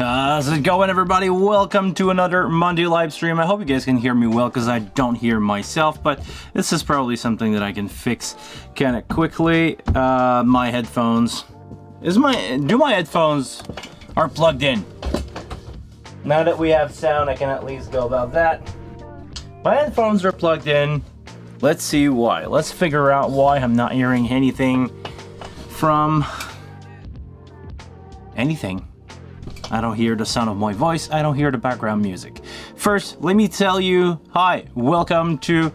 How's it going, everybody? Welcome to another Monday live stream. I hope you guys can hear me well because I don't hear myself, but this is probably something that I can fix kind of quickly. My headphones my headphones are plugged in. Now that we have sound, I can at least go about that. My headphones are plugged in. Let's see why. Let's figure out why I'm not hearing anything from anything. I don't hear the sound of my voice. I don't hear the background music. First, let me tell you, hi, welcome to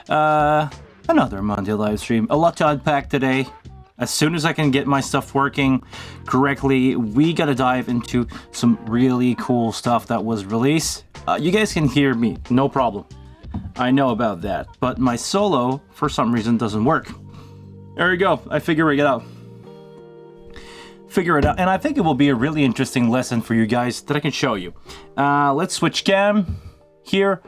another Monday live stream. A lot to unpack today. As soon as I can get my stuff working correctly, we gotta dive into some really cool stuff that was released. You guys can hear me, no problem. I know about that, but my solo, for some reason, doesn't work. There we go, I figure it out. And I think it will be a really interesting lesson for you guys that I can show you. Let's switch cam here.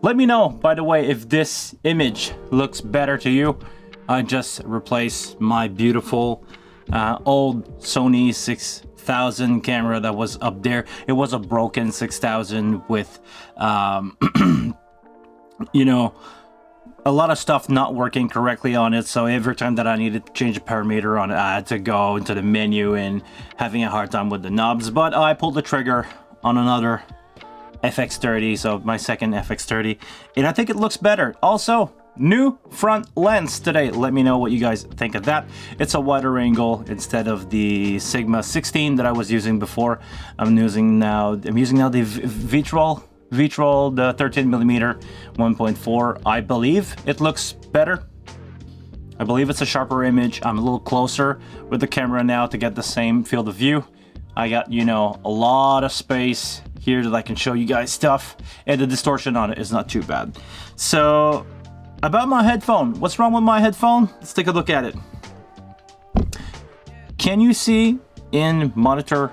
Let me know, by the way, if this image looks better to you. I just replaced my beautiful old Sony 6000 camera that was up there. It was a broken 6000 with you know, a lot of stuff not working correctly on it, so every time that I needed to change a parameter on it, I had to go into the menu and having a hard time with the knobs. But I pulled the trigger on another FX30, so my second FX30, and I think it looks better. Also, new front lens today. Let me know what you guys think of that. It's a wider angle instead of the Sigma 16 that I was using before. I'm using now the Vitrol, the 13mm 1.4. I believe it looks better. I believe it's a sharper image. I'm a little closer with the camera now to get the same field of view. I got, you know, a lot of space here that I can show you guys stuff, and the distortion on it is not too bad. So, about my headphone. What's wrong with my headphone? Let's take a look at it. Can you see in monitor,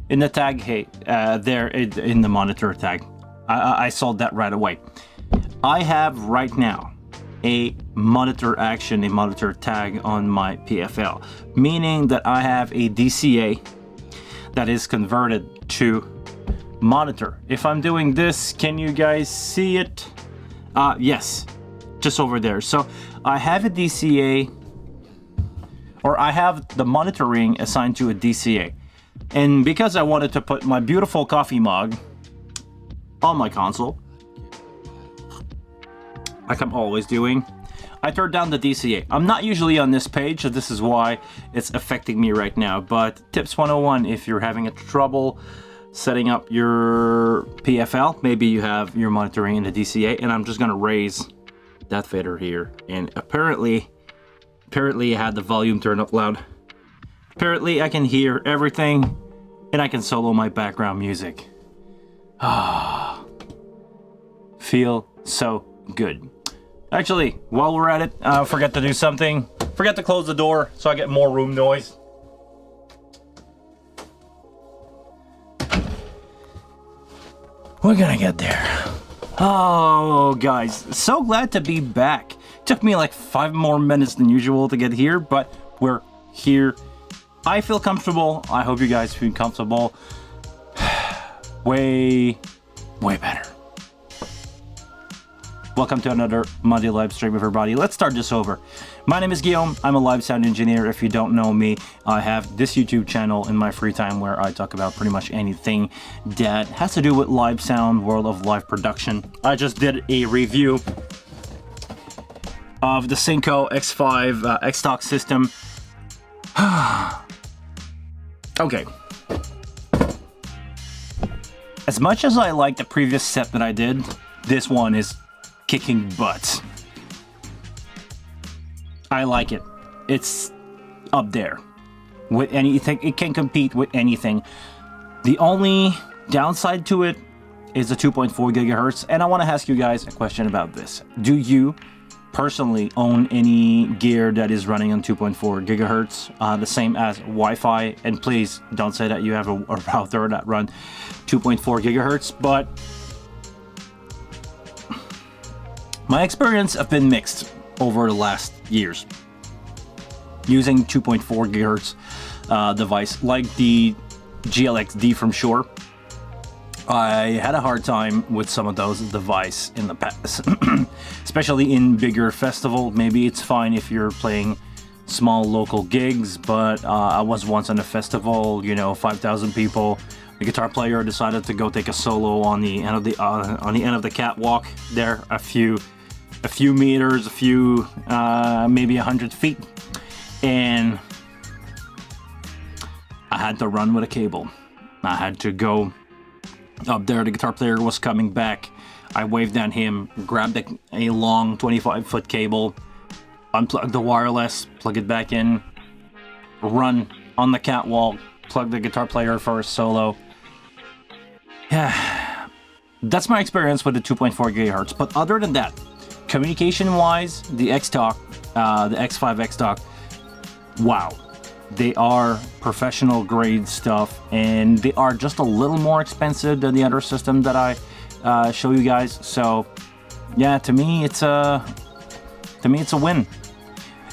in the tag, hey, there in the monitor tag? I saw that right away. I have right now a monitor action, a monitor tag on my PFL, meaning that I have a DCA that is converted to monitor. If I'm doing this, can you guys see it? Yes, just over there. So I have a DCA, or I have the monitoring assigned to a DCA. And because I wanted to put my beautiful coffee mug on my console, like I'm always doing, I turned down the DCA. I'm not usually on this page, so this is why it's affecting me right now. But tips 101, if you're having a trouble setting up your PFL, maybe you have your monitoring in the DCA, and I'm just gonna raise that fader here. And apparently I had the volume turned up loud. Apparently I can hear everything, and I can solo my background music. Feel so good. Actually, while we're at it, forget to do something. Forget to close the door so I get more room noise. We're gonna get there. Oh, guys, so glad to be back. Took me like 5 more minutes than usual to get here, but we're here. I feel comfortable. I hope you guys feel comfortable. Way better. Welcome to another Monday live stream, everybody. Let's start this over. My name is Guillaume. I'm a live sound engineer. If you don't know me, I have this YouTube channel in my free time where I talk about pretty much anything that has to do with live sound, world of live production. I just did a review of the Synco X5 X-Talk system. Okay. As much as I like the previous set that I did, this one is kicking butt. I like it. It's up there with anything. It can compete with anything. The only downside to it is the 2.4 gigahertz. And I want to ask you guys a question about this. Do you personally own any gear that is running on 2.4 gigahertz, the same as Wi-Fi? And please don't say that you have a router that run 2.4 gigahertz, but my experience have been mixed over the last years using 2.4 gigahertz device like the GLX-D from Shure. I had a hard time with some of those devices in the past, especially in bigger festival. Maybe it's fine if you're playing small local gigs, but I was once on a festival, you know, 5,000 people. The guitar player decided to go take a solo on the end of the catwalk there, a few meters, maybe 100 feet, and I had to run with a cable. I had to go up there. The guitar player was coming back. I waved at him, grabbed a long 25-foot cable, unplugged the wireless, plug it back in, run on the catwalk, plug the guitar player for a solo. Yeah, that's my experience with the 2.4 gigahertz. But other than that, communication-wise, the X-Talk, the X5 X-Talk, wow. They are professional grade stuff, and they are just a little more expensive than the other system that I show you guys. So yeah, to me it's a win.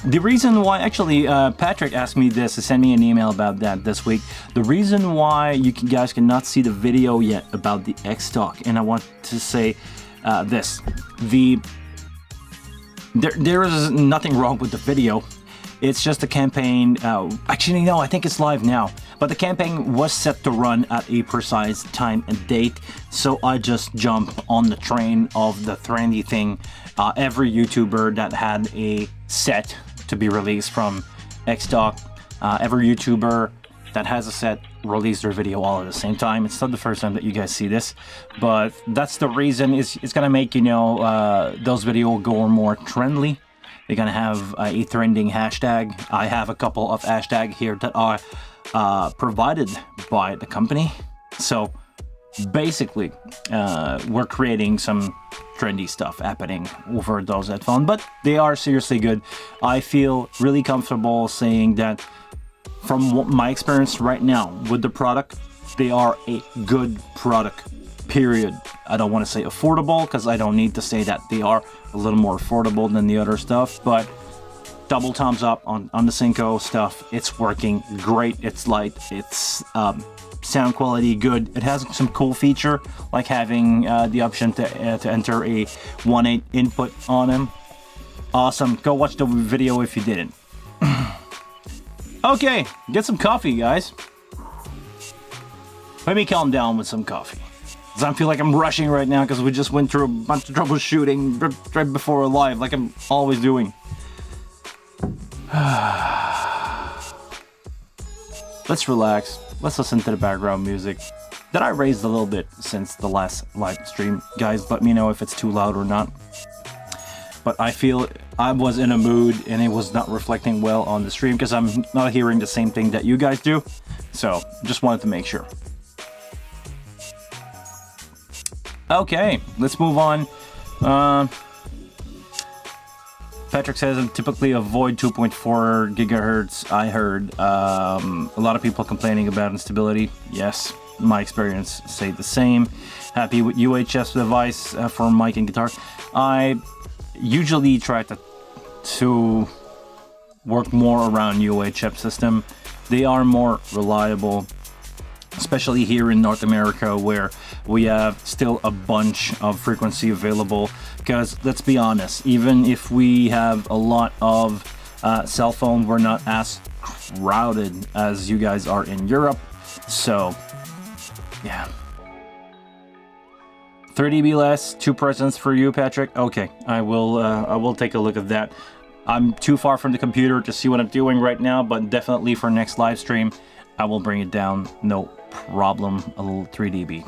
The reason why, actually, Patrick asked me this, to send me an email about that this week. The reason why you guys cannot see the video yet about the X-Talk, and I want to say this: there is nothing wrong with the video. It's just a campaign. Actually, no, I think it's live now. But the campaign was set to run at a precise time and date, so I just jumped on the train of the trendy thing. Every YouTuber that had a set to be released from X-Talk, every YouTuber that has a set released their video all at the same time. It's not the first time that you guys see this, but that's the reason. It's gonna make, you know, those videos go more trendy. They're gonna have a trending hashtag. I have a couple of hashtags here that are provided by the company. So basically, we're creating some trendy stuff happening over those headphones, but they are seriously good. I feel really comfortable saying that from my experience right now with the product, they are a good product, period. I don't want to say affordable, because I don't need to say that. They are a little more affordable than the other stuff, but double thumbs up on the Synco stuff. It's working great. It's light. It's sound quality good. It has some cool feature, like having the option to enter a 1/8 input on them. Awesome. Go watch the video if you didn't. Okay, get some coffee, guys. Let me calm down with some coffee. I feel like I'm rushing right now because we just went through a bunch of troubleshooting right before we're live, like I'm always doing. Let's relax. Let's listen to the background music that I raised a little bit since the last live stream. Guys, let me know if it's too loud or not. But I feel I was in a mood and it was not reflecting well on the stream because I'm not hearing the same thing that you guys do. So just wanted to make sure. Okay, let's move on. Patrick says I typically avoid 2.4 gigahertz. I heard a lot of people complaining about instability. Yes, my experience say the same. Happy with UHF device for mic and guitar. I usually try to work more around UHF system. They are more reliable, especially here in North America, where we have still a bunch of frequency available. Because let's be honest, even if we have a lot of cell phone, we're not as crowded as you guys are in Europe. So yeah, 30 dB less, 2 presence for you, Patrick. Okay, I will take a look at that. I'm too far from the computer to see what I'm doing right now, but definitely for next live stream, I will bring it down. No problem. A little 3 dB.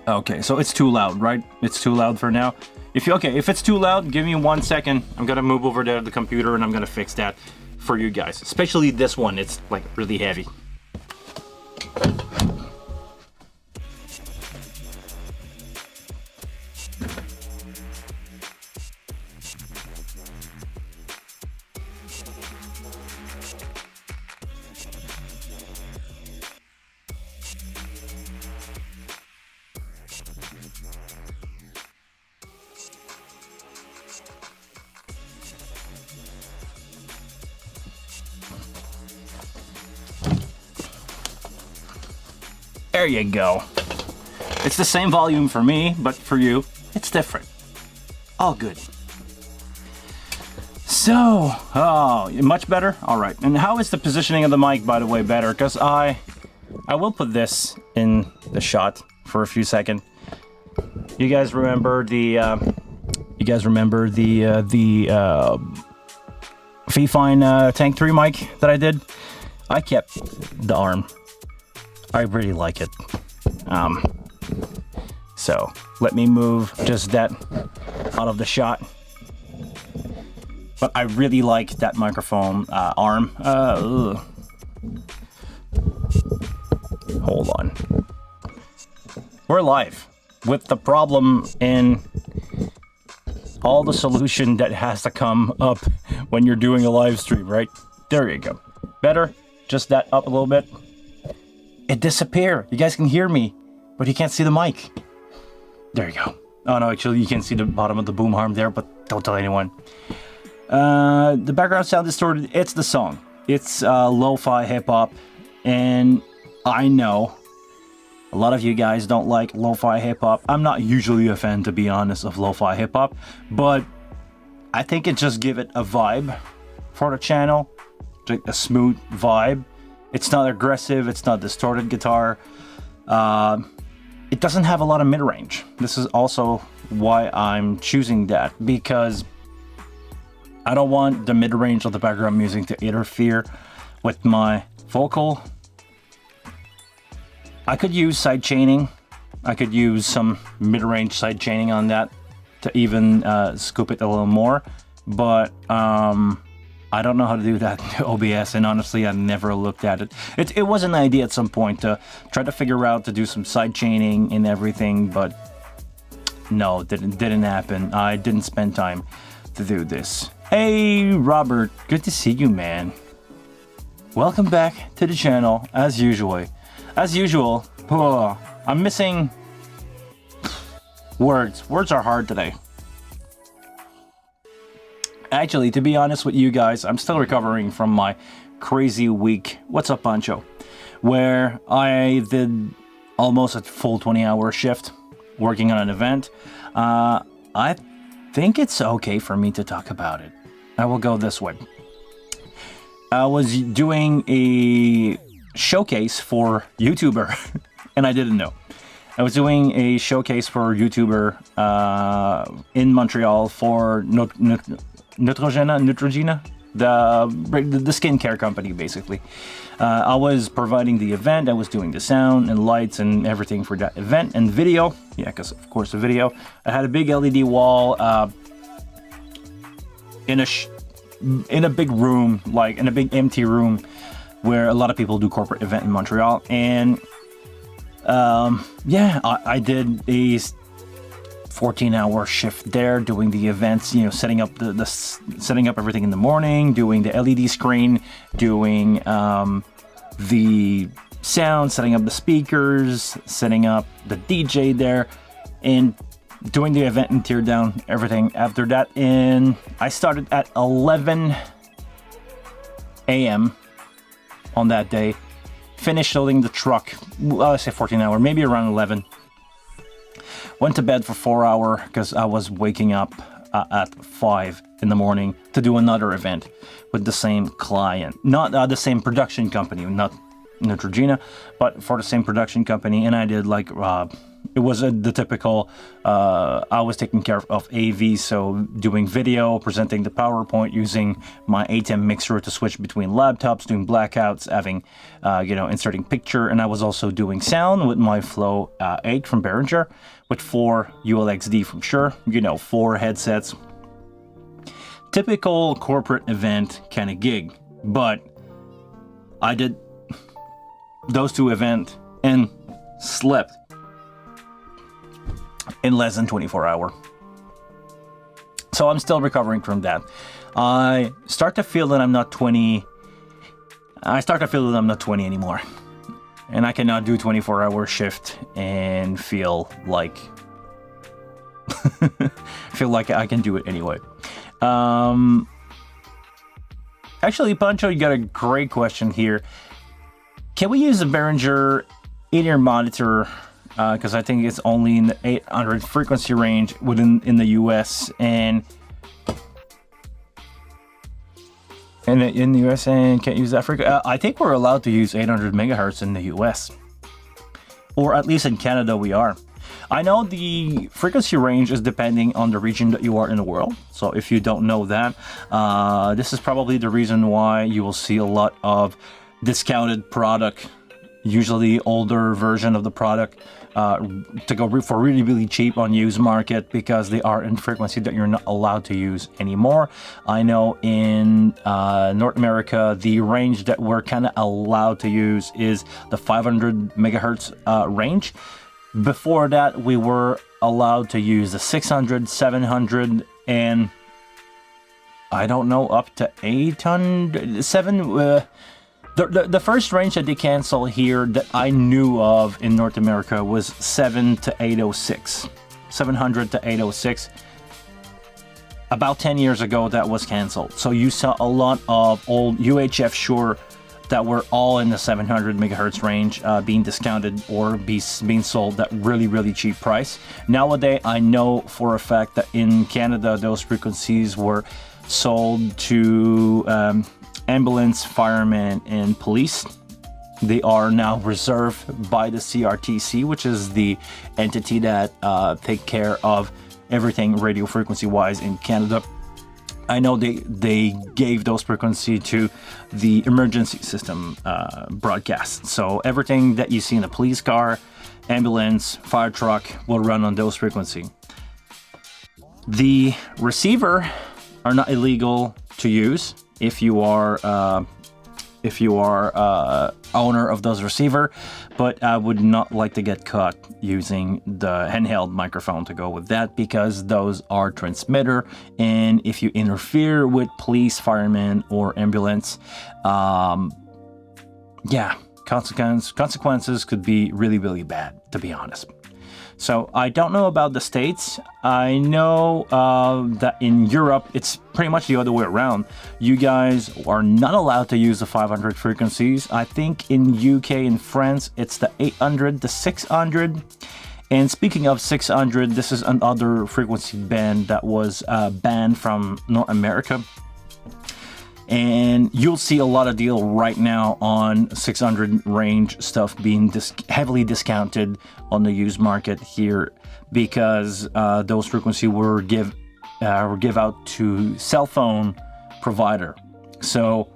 Okay, so it's too loud, right? It's too loud for now. If it's too loud, give me 1 second. I'm gonna move over to the computer and I'm gonna fix that for you guys. Especially this one, it's like really heavy. There you go. It's the same volume for me, but for you, it's different. All good. So, oh, much better? All right. And how is the positioning of the mic, by the way, better? Because I will put this in the shot for a few seconds. You guys remember the Fifine Tank 3 mic that I did? I kept the arm. I really like it. So let me move just that out of the shot. But I really like that microphone arm. Hold on. We're live with the problem in all the solution that has to come up when you're doing a live stream, right? There you go. Better? Just that up a little bit. It disappeared. You guys can hear me, but you can't see the mic. There you go. Oh no, actually you can see the bottom of the boom arm there, but don't tell anyone. The background sound distorted. It's the song. It's lo-fi hip-hop, and I know a lot of you guys don't like lo-fi hip-hop. I'm not usually a fan, to be honest, of lo-fi hip-hop, but I think it just give it a vibe for the channel, like a smooth vibe. It's not aggressive. It's not distorted guitar. It doesn't have a lot of mid-range. This is also why I'm choosing that, because I don't want the mid-range of the background music to interfere with my vocal. I could use side chaining. I could use some mid-range side chaining on that to even scoop it a little more, but I don't know how to do that in OBS, and honestly I never looked at it. It was an idea at some point to try to figure out to do some side chaining and everything, but no, didn't happen. I didn't spend time to do this. Hey Robert, good to see you, man. Welcome back to the channel as usual. I'm missing words. Words are hard today. Actually, to be honest with you guys, I'm still recovering from my crazy week. What's up, Pancho? Where I did almost a full 20-hour shift working on an event. I think it's okay for me to talk about it. I will go this way. I was doing a showcase for YouTuber, and I didn't know. I was doing a showcase for YouTuber in Montreal for Neutrogena, the skincare company, basically. I was providing the event. I was doing the sound and lights and everything for that event, and video. Yeah, because of course the video. I had a big LED wall in a big room, like in a big empty room, where a lot of people do corporate event in Montreal. And yeah, I did a 14-hour shift there doing the events, you know, setting up setting up everything in the morning, doing the LED screen, doing the sound, setting up the speakers, setting up the DJ there, and doing the event and tear down everything after that. And I started at 11 a.m. on that day, finished loading the truck, well, I say 14 hour, maybe around 11. Went to bed for 4 hours because I was waking up at 5 in the morning to do another event with the same client. Not the same production company, not Neutrogena, but for the same production company. And I did like, it was the typical, I was taking care of AV, so doing video, presenting the PowerPoint, using my ATEM mixer to switch between laptops, doing blackouts, having, you know, inserting picture. And I was also doing sound with my Flow 8 from Behringer, with 4 ULXD from Shure, you know, 4 headsets. Typical corporate event kind of gig, but I did those 2 events and slept in less than 24 hours. So I'm still recovering from that. I start to feel that I'm not 20. I start to feel that I'm not 20 anymore. And I cannot do 24-hour shift and feel like I can do it anyway. Actually, Pancho, you got a great question here. Can we use the Behringer in-ear monitor, because I think it's only in the 800 frequency range in the US and in the US, and can't use that frequency. I think we're allowed to use 800 megahertz in the US, or at least in Canada we are. I know the frequency range is depending on the region that you are in the world. So if you don't know that, this is probably the reason why you will see a lot of discounted product, usually older version of the product, to go for really, really cheap on used market, because they are in frequency that you're not allowed to use anymore. I know in North America, the range that we're kind of allowed to use is the 500 megahertz range. Before that, we were allowed to use the 600, 700, and I don't know, up to 800, 7. The first range that they canceled here that I knew of in North America was 700 to 806. 700 to 806. About 10 years ago, that was canceled. So you saw a lot of old UHF Shure that were all in the 700 megahertz range being discounted or being sold at really, really cheap price. Nowadays, I know for a fact that in Canada, those frequencies were sold to ambulance, firemen, and police. They are now reserved by the CRTC, which is the entity that take care of everything radio frequency wise in Canada. I know they gave those frequency to the emergency system broadcast. So everything that you see in a police car, ambulance, fire truck will run on those frequency. The receiver are not illegal to use if you are owner of those receiver, but I would not like to get caught using the handheld microphone to go with that, because those are transmitter, and if you interfere with police, firemen, or ambulance, consequences could be really, really bad, to be honest. So I don't know about the States. I know that in Europe, it's pretty much the other way around. You guys are not allowed to use the 500 frequencies. I think in UK and France, it's the 800, the 600. And speaking of 600, this is another frequency band that was banned from North America. And you'll see a lot of deal right now on 600 range stuff being heavily discounted on the used market here, because those frequencies were give out to cell phone provider. So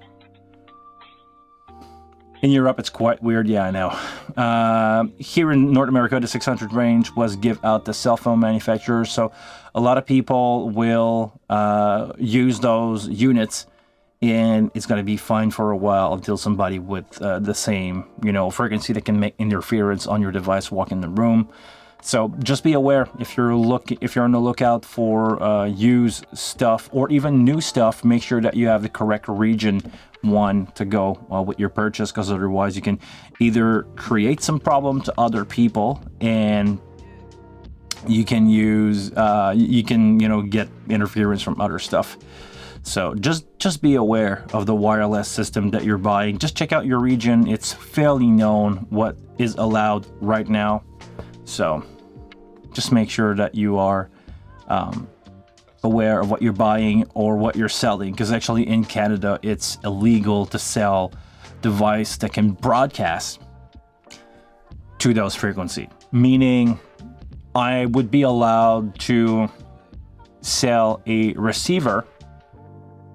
in Europe, it's quite weird. Yeah, I know. Here in North America, the 600 range was give out to cell phone manufacturers. So a lot of people will use those units, and it's going to be fine for a while until somebody with the same, frequency that can make interference on your device walk in the room. So just be aware if you're on the lookout for used stuff or even new stuff. Make sure that you have the correct region one to go with your purchase, because otherwise you can either create some problem to other people, and you can get interference from other stuff. So just be aware of the wireless system that you're buying. Just check out your region. It's fairly known what is allowed right now. So just make sure that you are aware of what you're buying or what you're selling. Because actually in Canada, it's illegal to sell device that can broadcast to those frequencies. Meaning I would be allowed to sell a receiver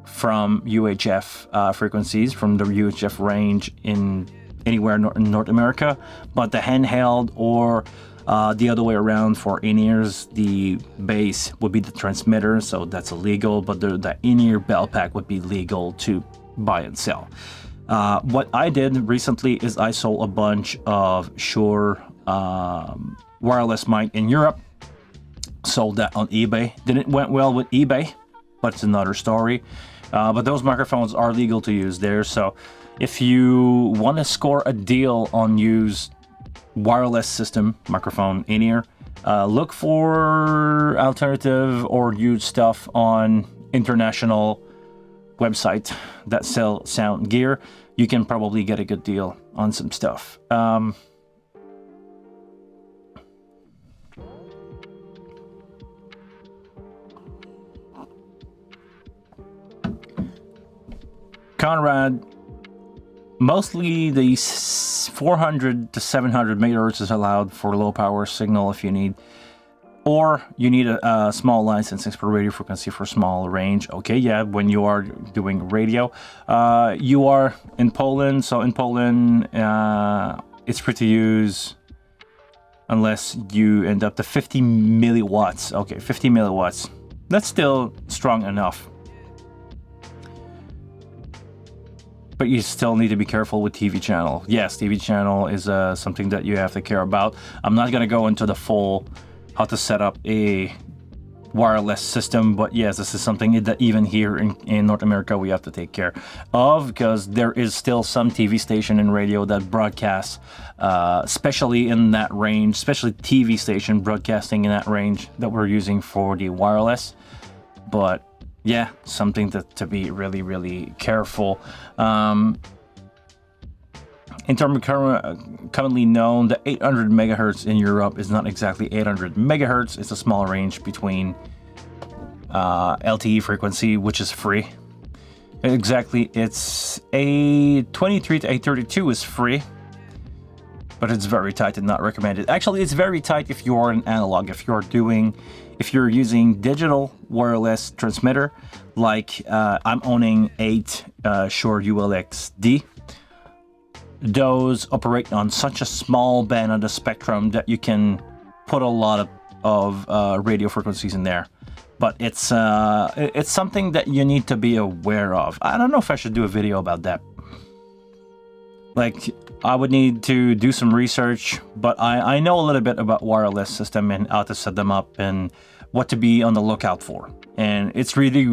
from UHF frequencies, from the UHF range in anywhere in North America, but the handheld or the other way around for in-ears, the base would be the transmitter, so that's illegal, but the in-ear bell pack would be legal to buy and sell. What I did recently is I sold a bunch of Shure wireless mic in Europe, sold that on eBay. Didn't went well with eBay, but it's another story. But those microphones are legal to use there. So if you want to score a deal on used wireless system microphone in-ear, look for alternative or used stuff on international website that sell sound gear. You can probably get a good deal on some stuff. Conrad, mostly the 400 to 700 megahertz is allowed for low power signal if you need, or you need a small licensing for radio frequency for small range. Okay, yeah, when you are doing radio. You are in Poland, so in Poland, it's free to use unless you end up to 50 milliwatts. Okay, 50 milliwatts. That's still strong enough. But you still need to be careful with TV channel. Yes, TV channel is something that you have to care about. I'm not going to go into the full how to set up a wireless system, but yes, this is something that even here in North America we have to take care of, because there is still some TV station and radio that broadcasts, especially in that range, especially TV station broadcasting in that range that we're using for the wireless. But yeah, something to be really, really careful. In terms of commonly known, the 800 megahertz in Europe is not exactly 800 megahertz. It's a small range between LTE frequency, which is free. Exactly, it's a 23 to 832 is free, but it's very tight and not recommended. Actually, it's very tight if you're an analog. If you're using digital wireless transmitter, like I'm owning 8 Shure ULX-D. Those operate on such a small band of the spectrum that you can put a lot of radio frequencies in there. But it's something that you need to be aware of. I don't know if I should do a video about that. Like, I would need to do some research, but I know a little bit about wireless system and how to set them up and what to be on the lookout for. And it's really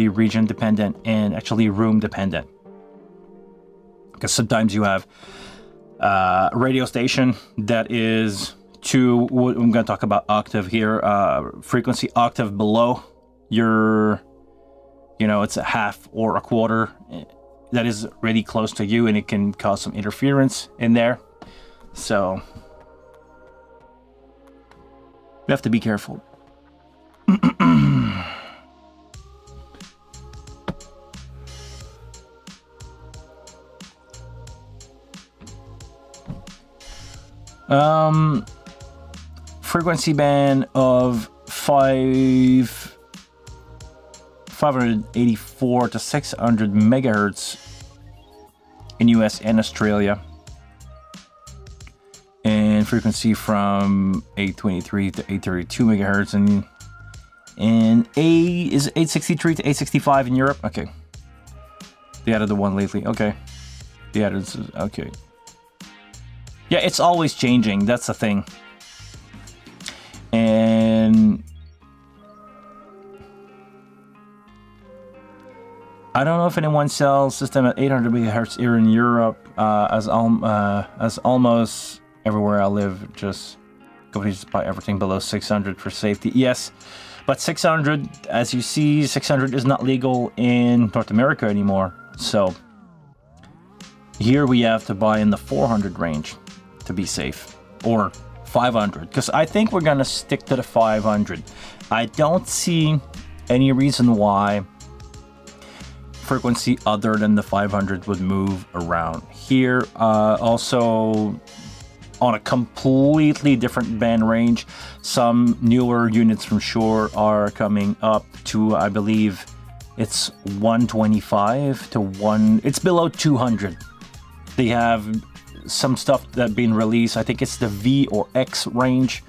region dependent and actually room dependent. Because sometimes you have a radio station that is I'm going to talk about octave here, frequency octave below your, it's a half or a quarter that is really close to you, and it can cause some interference in there. So you have to be careful. Frequency band of 584 to 600 megahertz in US and Australia, and frequency from 823 to 832 megahertz, and A is 863 to 865 in Europe. Okay, they added the one lately. Okay, they added, okay. Yeah, it's always changing. That's the thing. And I don't know if anyone sells system at 800 megahertz here in Europe, as almost everywhere I live, just companies buy everything below 600 for safety. Yes, but 600, as you see, 600 is not legal in North America anymore. So here we have to buy in the 400 range to be safe, or 500, because I think we're gonna stick to the 500. I don't see any reason why frequency other than the 500 would move around here. Also, on a completely different band range, some newer units from Shure are coming up to, I believe it's 125 to it's below 200. They have some stuff that been released. I think it's the V or X range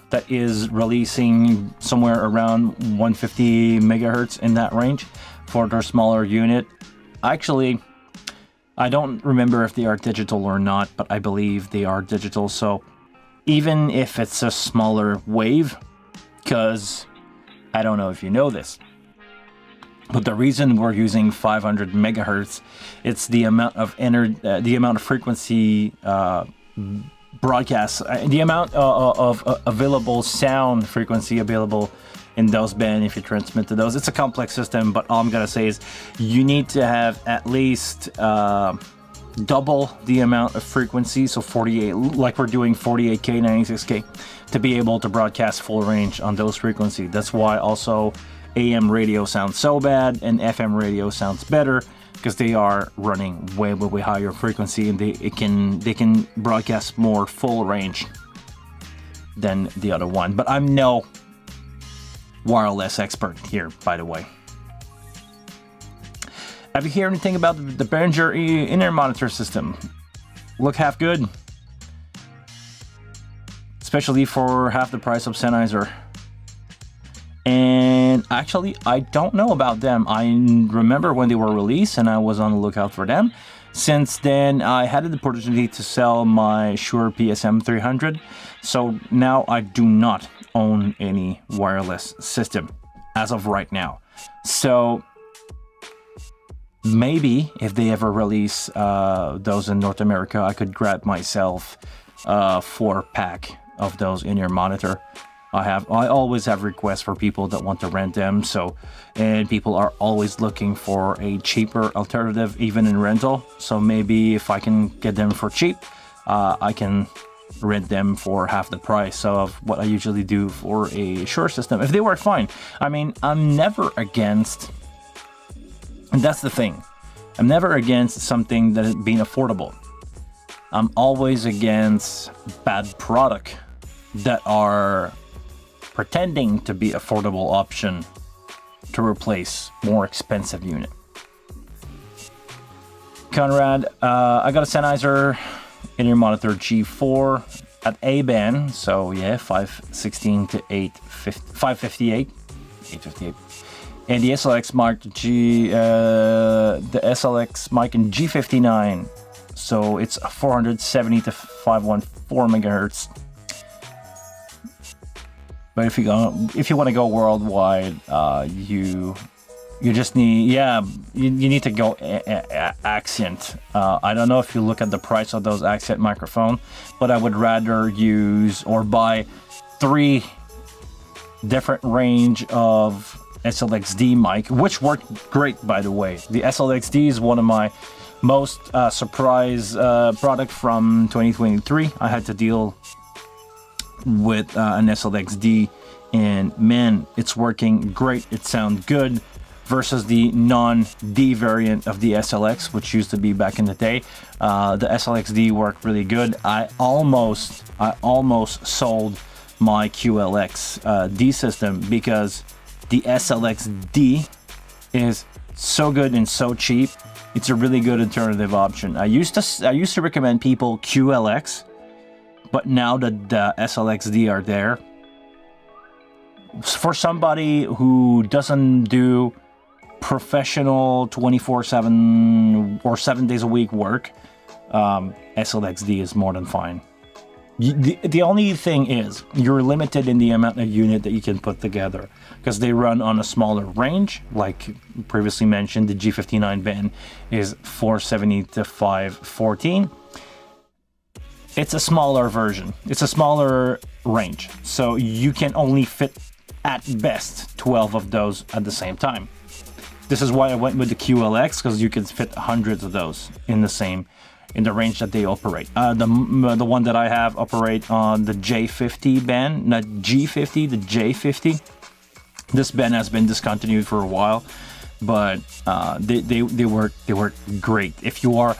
that is releasing somewhere around 150 megahertz in that range for their smaller unit. Actually, I don't remember if they are digital or not, but I believe they are digital. So even if it's a smaller wave, because I don't know if you know this, but the reason we're using 500 megahertz, it's the amount of frequency broadcast, the amount of available sound frequency available in those bands if you transmit to those. It's a complex system, but all I'm gonna say is you need to have at least double the amount of frequency, so 48, like we're doing 48K, 96K, to be able to broadcast full range on those frequencies. That's why also AM radio sounds so bad and FM radio sounds better, because they are running way higher frequency, and they can broadcast more full range than the other one. But I'm no wireless expert here, by the way. Have you heard anything about the Behringer in-ear monitor system? Look half good, especially for half the price of Sennheiser. And actually, I don't know about them. I remember when they were released, and I was on the lookout for them. Since then, I had the opportunity to sell my Shure PSM 300. So now I do not own any wireless system as of right now. So maybe if they ever release those in North America, I could grab myself a 4-pack of those in-ear monitor. I always have requests for people that want to rent them. And people are always looking for a cheaper alternative, even in rental. So maybe if I can get them for cheap, I can rent them for half the price of what I usually do for a Shure system, if they work fine. I mean, I'm never against, and that's the thing, I'm never against something that is being affordable. I'm always against bad product that are pretending to be affordable option to replace more expensive unit. Conrad, I got a Sennheiser in-ear monitor G4 at A band, so yeah, 516 to 558, 858, and the SLX mic SLX mic in G59, so it's 470 to 514 megahertz. But if you want to go worldwide, you just need, you need to go Accent. I don't know if you look at the price of those Accent microphone, but I would rather use or buy 3 different range of SLXD mic, which worked great, by the way. The SLXD is one of my most surprise product from 2023. I had to deal with an SLXD, and man, it's working great. It sounds good versus the non-D variant of the SLX, which used to be back in the day. The SLXD worked really good. I almost sold my QLX D system because the SLXD is so good and so cheap. It's a really good alternative option. I used to recommend people QLX, but now that the SLXD are there, for somebody who doesn't do professional 24/7 or 7 days a week work, SLXD is more than fine. The only thing is you're limited in the amount of unit that you can put together because they run on a smaller range. Like previously mentioned, the G59 band is 470 to 514. It's a smaller version. It's a smaller range. So you can only fit at best 12 of those at the same time. This is why I went with the QLX, because you can fit hundreds of those in the range that they operate. The one that I have operate on the J50 band, not G50, the J50. This band has been discontinued for a while, but they work great. If you are,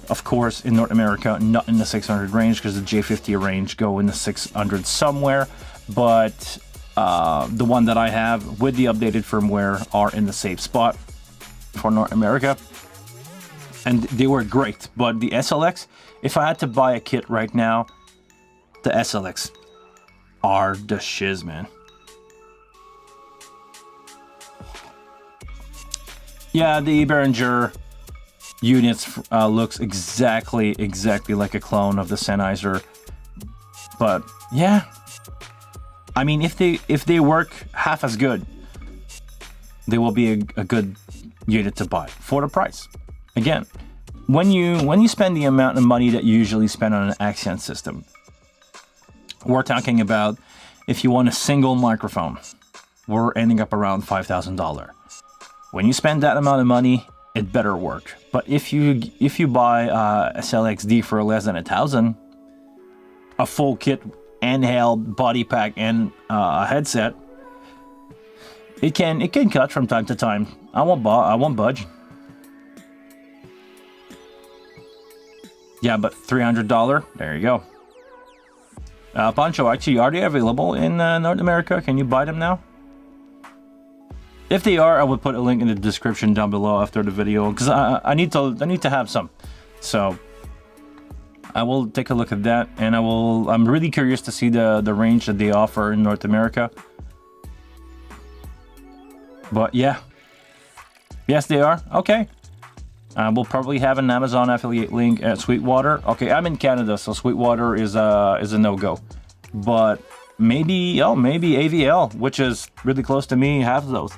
of course, in North America, not in the 600 range, because the J50 range go in the 600 somewhere, but the one that I have with the updated firmware are in the safe spot for North America, and they were great. But the SLX, if I had to buy a kit right now, the SLX are the shiz, man. Yeah, the Behringer units looks exactly like a clone of the Sennheiser, but yeah, I mean, if they work half as good, they will be a good unit to buy for the price. Again, when you spend the amount of money that you usually spend on an Accent system, we're talking about, if you want a single microphone, we're ending up around $5,000. When you spend that amount of money, it better work. But if you buy a SLXD for less than $1,000, a full kit, handheld, body pack, and a headset, it can cut from time to time. I won't budge. Yeah, but $300. There you go. Poncho, actually, are they available in North America? Can you buy them now? If they are, I would put a link in the description down below after the video, because I need to have some. So I will take a look at that, and I'm really curious to see the range that they offer in North America. But yeah, yes, they are. Okay. We'll probably have an Amazon affiliate link at Sweetwater. Okay, I'm in Canada, so Sweetwater is a no-go. But maybe AVL, which is really close to me, has those.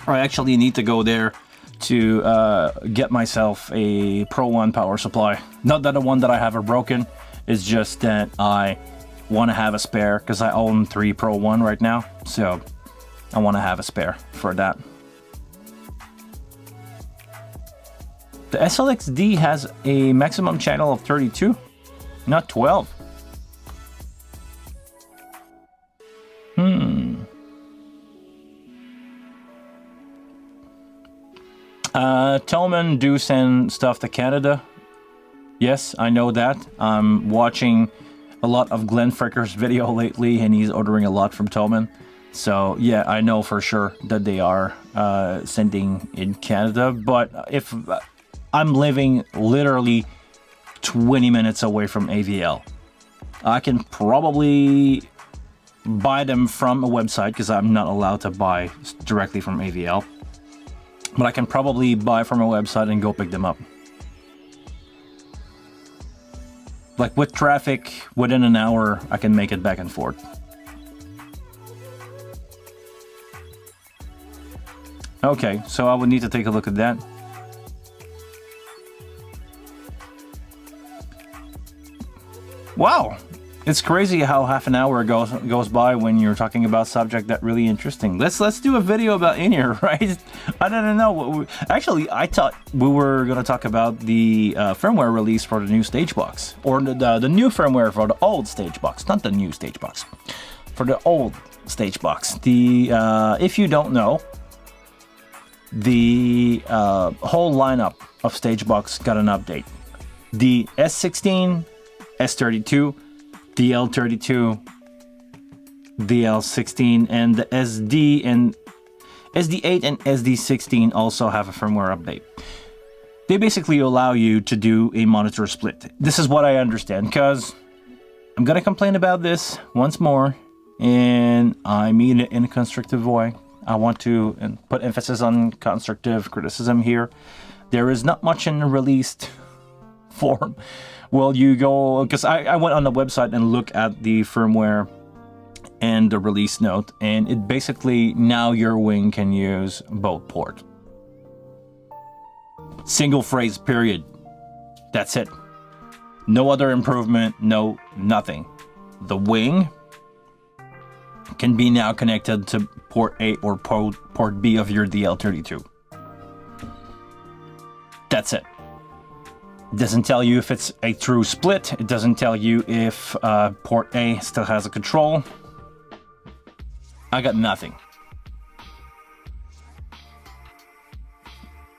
I actually need to go there to get myself a Pro One power supply. Not that the one that I have are broken. It's just that I want to have a spare because I own 3 Pro One right now. So I want to have a spare for that. The SLX-D has a maximum channel of 32, not 12. Thomann do send stuff to Canada. Yes, I know that. I'm watching a lot of Glenn Fricker's video lately, and he's ordering a lot from Thomann. So yeah, I know for sure that they are sending in Canada. But if I'm living literally 20 minutes away from AVL, I can probably buy them from a website because I'm not allowed to buy directly from AVL. But I can probably buy from a website and go pick them up. Like with traffic, within an hour, I can make it back and forth. Okay, so I would need to take a look at that. Wow, it's crazy how half an hour goes by when you're talking about subject that really interesting. Let's do a video about in-ear, right? I don't know. Actually, I thought we were gonna talk about the firmware release for the new stage box, or the new firmware for the old stage box, not the new stage box, for the old stage box. The if you don't know, the whole lineup of stage box got an update. The S16, S32, DL32, DL16, and the SD and SD8 and SD16 also have a firmware update. They basically allow you to do a monitor split. This is what I understand, because I'm gonna complain about this once more, and I mean it in a constructive way. I want to put emphasis on constructive criticism here. There is not much in the released form. Well, you go, because I went on the website and look at the firmware and the release note, and it basically, now your wing can use both port. Single phrase, period. That's it. No other improvement, no nothing. The wing can be now connected to port A or port B of your DL32. That's it. It doesn't tell you if it's a true split. It doesn't tell you if port A still has a control. I got nothing.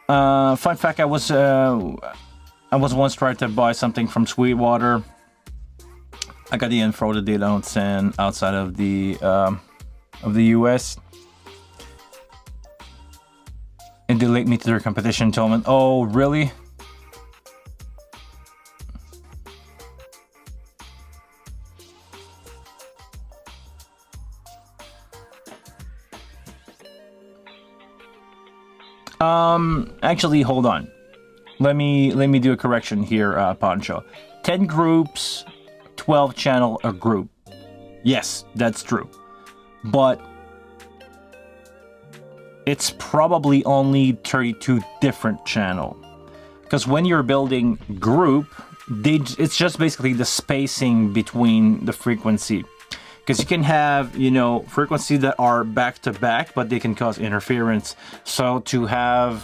Fun fact: I was once trying to buy something from Sweetwater. I got the info that they don't send outside of the US, and they linked me to their competition. Thomann. Oh, really? Actually, hold on. Let me do a correction here, Poncho. 10 groups, 12 channel a group. Yes, that's true. But it's probably only 32 different channel. Because when you're building group, it's just basically the spacing between the frequency. Because you can have, you know, frequencies that are back to back, but they can cause interference. So to have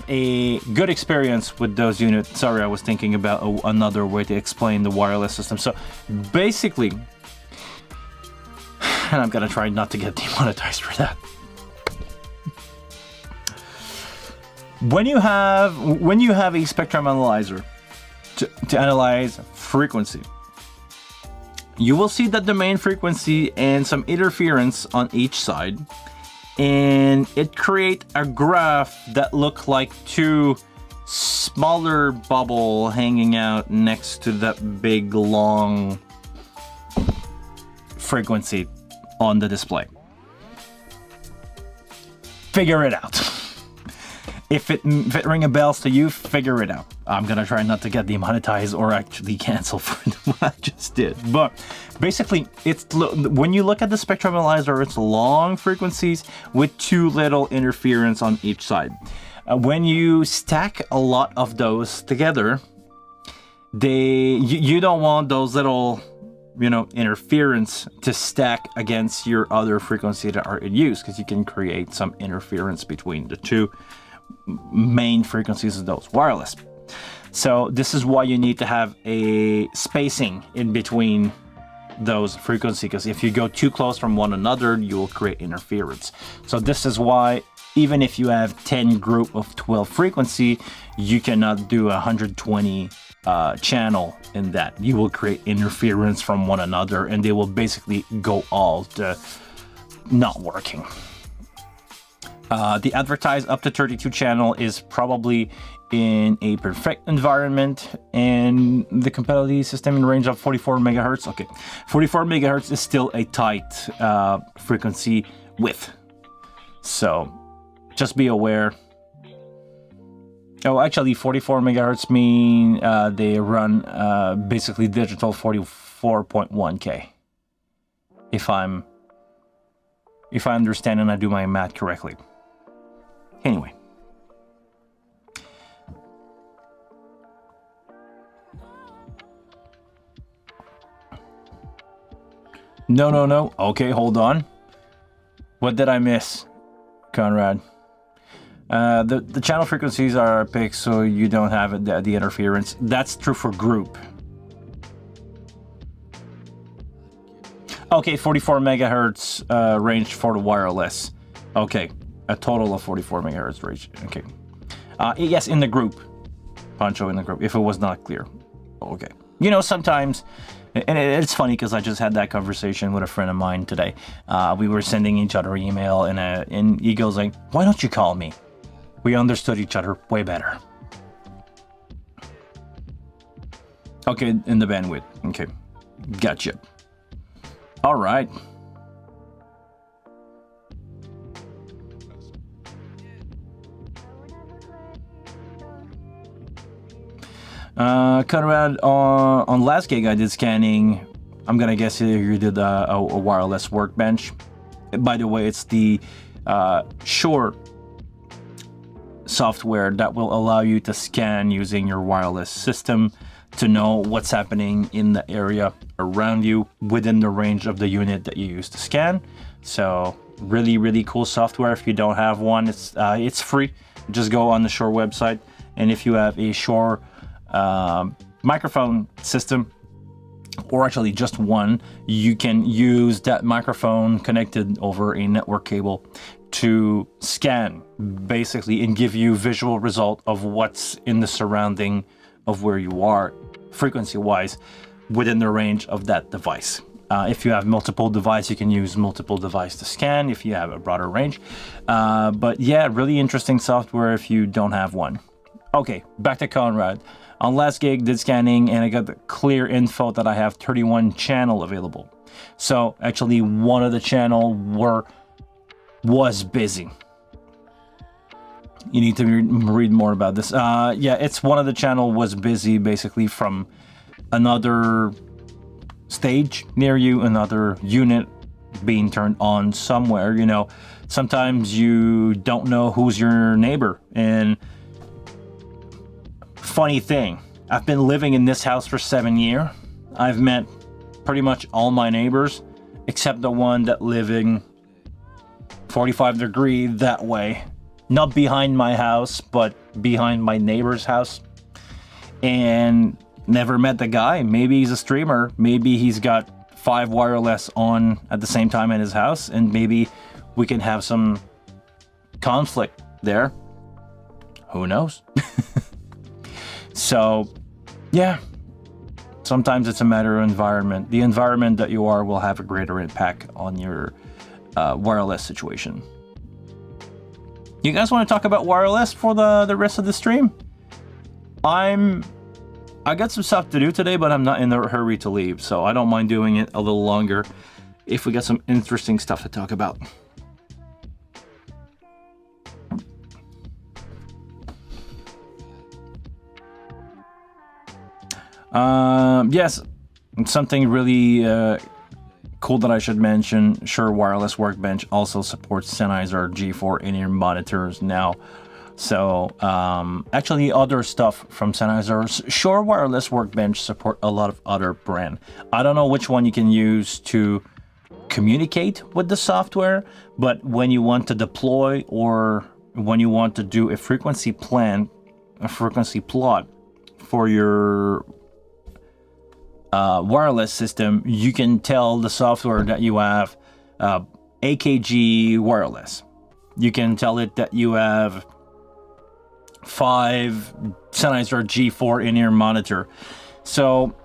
a good experience with those units, sorry, I was thinking about another way to explain the wireless system. So basically, and I'm gonna try not to get demonetized for that. when you have a spectrum analyzer to analyze frequency, you will see that the main frequency and some interference on each side, and it create a graph that look like two smaller bubble hanging out next to that big long frequency on the display. Figure it out. If it ring a bells to you, figure it out. I'm gonna try not to get demonetized or actually canceled for what I just did. But basically, when you look at the spectrum analyzer, it's long frequencies with too little interference on each side. When you stack a lot of those together, you don't want those little interference to stack against your other frequency that are in use, because you can create some interference between the two main frequencies of those wireless. So this is why you need to have a spacing in between those frequencies, because if you go too close from one another, you will create interference. So this is why even if you have 10 group of 12 frequency, you cannot do 120 channel in that. You will create interference from one another, and they will basically go all to not working. The advertised up to 32 channel is probably in a perfect environment, and the compatibility system in range of 44 megahertz. Okay, 44 megahertz is still a tight frequency width, so just be aware. Oh, actually, 44 megahertz mean they run basically digital 44.1K. If I understand and I do my math correctly. Anyway. No. Okay, hold on. What did I miss, Conrad? The channel frequencies are picked so you don't have the interference. That's true for group. Okay, 44 megahertz range for the wireless. Okay, a total of 44 megahertz range. Okay. Yes, in the group. Pancho, in the group, if it was not clear. Okay. Sometimes, and it's funny because I just had that conversation with a friend of mine today. We were sending each other email, and he goes like, "Why don't you call me?" We understood each other way better. Okay, in the bandwidth. Okay, gotcha. All right. Conrad, on last gig I did scanning. I'm gonna guess you did a wireless workbench. By the way, it's the Shure software that will allow you to scan using your wireless system to know what's happening in the area around you within the range of the unit that you use to scan. So really, really cool software. If you don't have one, it's free. Just go on the Shure website, and if you have a Shure microphone system, or actually just one, you can use that microphone connected over a network cable to scan basically and give you visual result of what's in the surrounding of where you are frequency wise within the range of that device. If you have multiple devices, you can use multiple devices to scan if you have a broader range. But yeah, really interesting software if you don't have one. Okay, back to Conrad. On last gig, did scanning, and I got the clear info that I have 31 channel available. So actually, one of the channel was busy. You need to read more about this. Yeah, it's one of the channel was busy, basically from another stage near you, another unit being turned on somewhere. Sometimes you don't know who's your neighbor, and funny thing, I've been living in this house for 7 years. I've met pretty much all my neighbors except the one that living 45 degree that way, not behind my house but behind my neighbor's house, and never met the guy. Maybe he's a streamer, maybe he's got 5 wireless on at the same time in his house, and maybe we can have some conflict there. Who knows? So, yeah. Sometimes it's a matter of environment. The environment that you are will have a greater impact on your wireless situation. You guys want to talk about wireless for the rest of the stream? I got some stuff to do today, but I'm not in a hurry to leave, so I don't mind doing it a little longer if we got some interesting stuff to talk about. Yes, something really cool that I should mention. Shure Wireless Workbench also supports Sennheiser G4 in-ear monitors now. So actually other stuff from Sennheiser's Shure Wireless Workbench support a lot of other brand. I don't know which one you can use to communicate with the software, but when you want to deploy or when you want to do a frequency plan, a frequency plot for your wireless system, you can tell the software that you have AKG wireless. You can tell it that you have 5 Sennheiser G4 in-ear monitor. So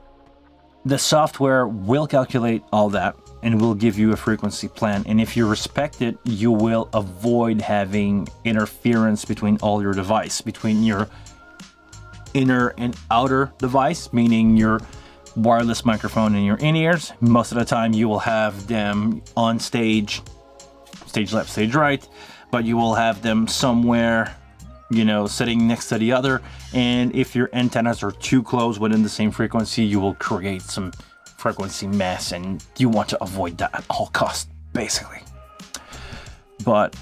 the software will calculate all that and will give you a frequency plan. And if you respect it, you will avoid having interference between all your device, between your inner and outer device, meaning your wireless microphone and your in-ears. Most of the time you will have them on stage left, stage right, but you will have them somewhere, you know, sitting next to the other. And if your antennas are too close within the same frequency, you will create some frequency mess, and you want to avoid that at all costs, basically. But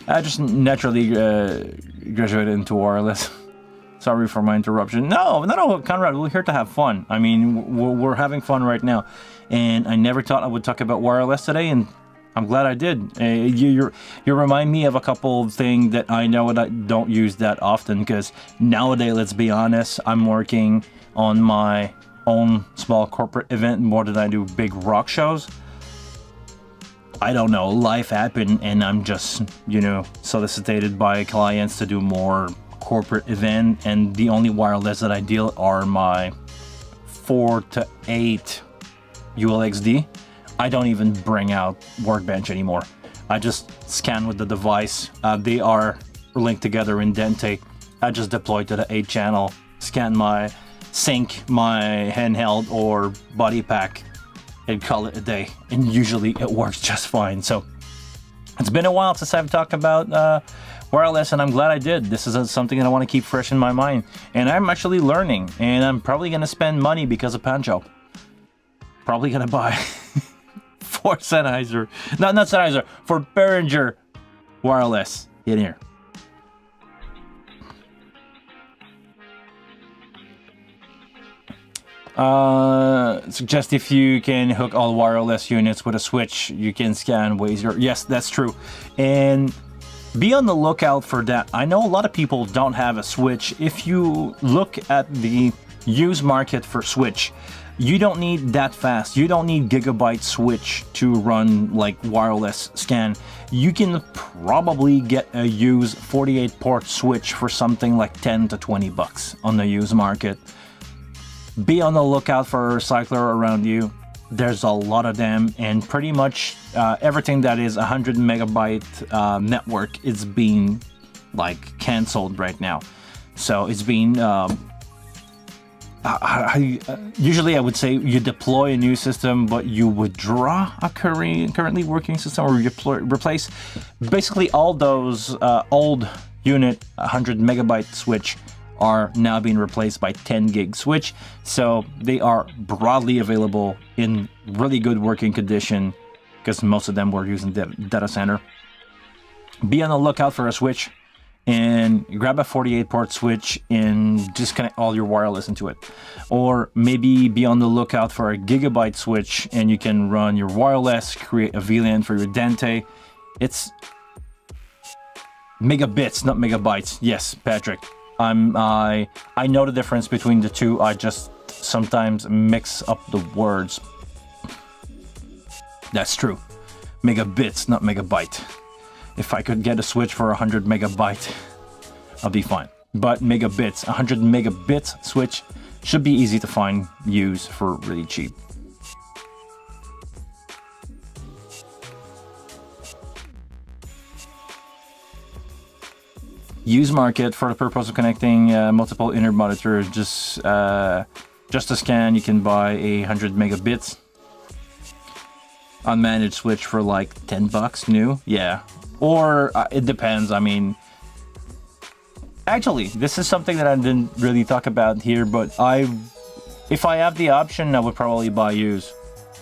I just naturally graduated into wireless. Sorry for my interruption. No, Conrad, we're here to have fun. I mean, we're having fun right now. And I never thought I would talk about wireless today, and I'm glad I did. You remind me of a couple of things that I know that I don't use that often, because nowadays, let's be honest, I'm working on my own small corporate event more than I do big rock shows. I don't know, life happened, and I'm just, you know, solicited by clients to do more corporate event, and the only wireless that I deal are my 4 to 8 ULXD. I don't even bring out Workbench anymore. I just scan with the device. They are linked together in Dente. I just deploy to the 8 channel, scan my sync, my handheld or body pack, and call it a day. And usually it works just fine. So it's been a while since I've talked about wireless, and I'm glad I did. This is something that I want to keep fresh in my mind. And I'm actually learning, and I'm probably going to spend money because of Pancho. Probably going to buy for Sennheiser, not Sennheiser, for Behringer wireless in here. Suggest if you can hook all wireless units with a switch, you can scan ways. Yes, that's true. And be on the lookout for that. I know a lot of people don't have a switch. If you look at the used market for switch, you don't need that fast. You don't need gigabyte switch to run like wireless scan. You can probably get a used 48 port switch for something like 10 to 20 bucks on the used market. Be on the lookout for a recycler around you. There's a lot of them, and pretty much everything that is 100 megabyte network is being like canceled right now. So it's being usually I would say you deploy a new system, but you withdraw a currently working system, or you replace basically all those old unit 100 megabyte switch are now being replaced by 10 gig switch. So they are broadly available in really good working condition, because most of them were using data center. Be on the lookout for a switch, and grab a 48 port switch and just connect all your wireless into it. Or maybe be on the lookout for a gigabyte switch, and you can run your wireless, create a VLAN for your Dente. It's megabits, not megabytes. Yes, Patrick. I know the difference between the two. I just sometimes mix up the words. That's true. Megabits, not megabyte. If I could get a switch for 100 megabyte, I'll be fine. But megabits, 100 megabits switch should be easy to find, use for really cheap. Use market for the purpose of connecting multiple inner monitors. Just a scan, you can buy 100 megabits. Unmanaged switch for like $10 new. Yeah, or it depends. I mean, actually, this is something that I didn't really talk about here, but if I have the option, I would probably buy used,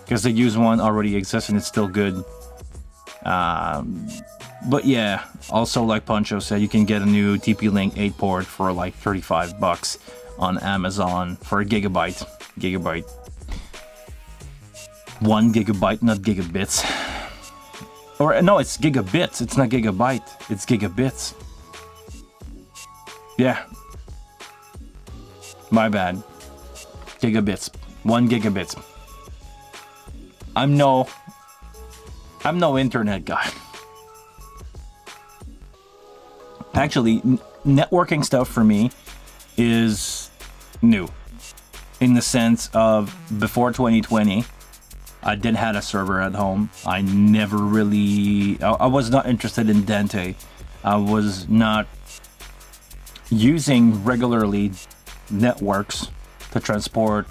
because the used one already exists and it's still good. But yeah, also like Poncho said, you can get a new TP-Link 8 port for like $35 on Amazon for a gigabyte. 1 gigabyte, not gigabits. Or no, it's gigabits. It's not gigabyte. It's gigabits. Yeah. My bad. Gigabits. 1 gigabits. I'm no internet guy. Actually, networking stuff for me is new. In the sense of before 2020, I didn't have a server at home. I never really... I was not interested in Dante. I was not using regularly networks to transport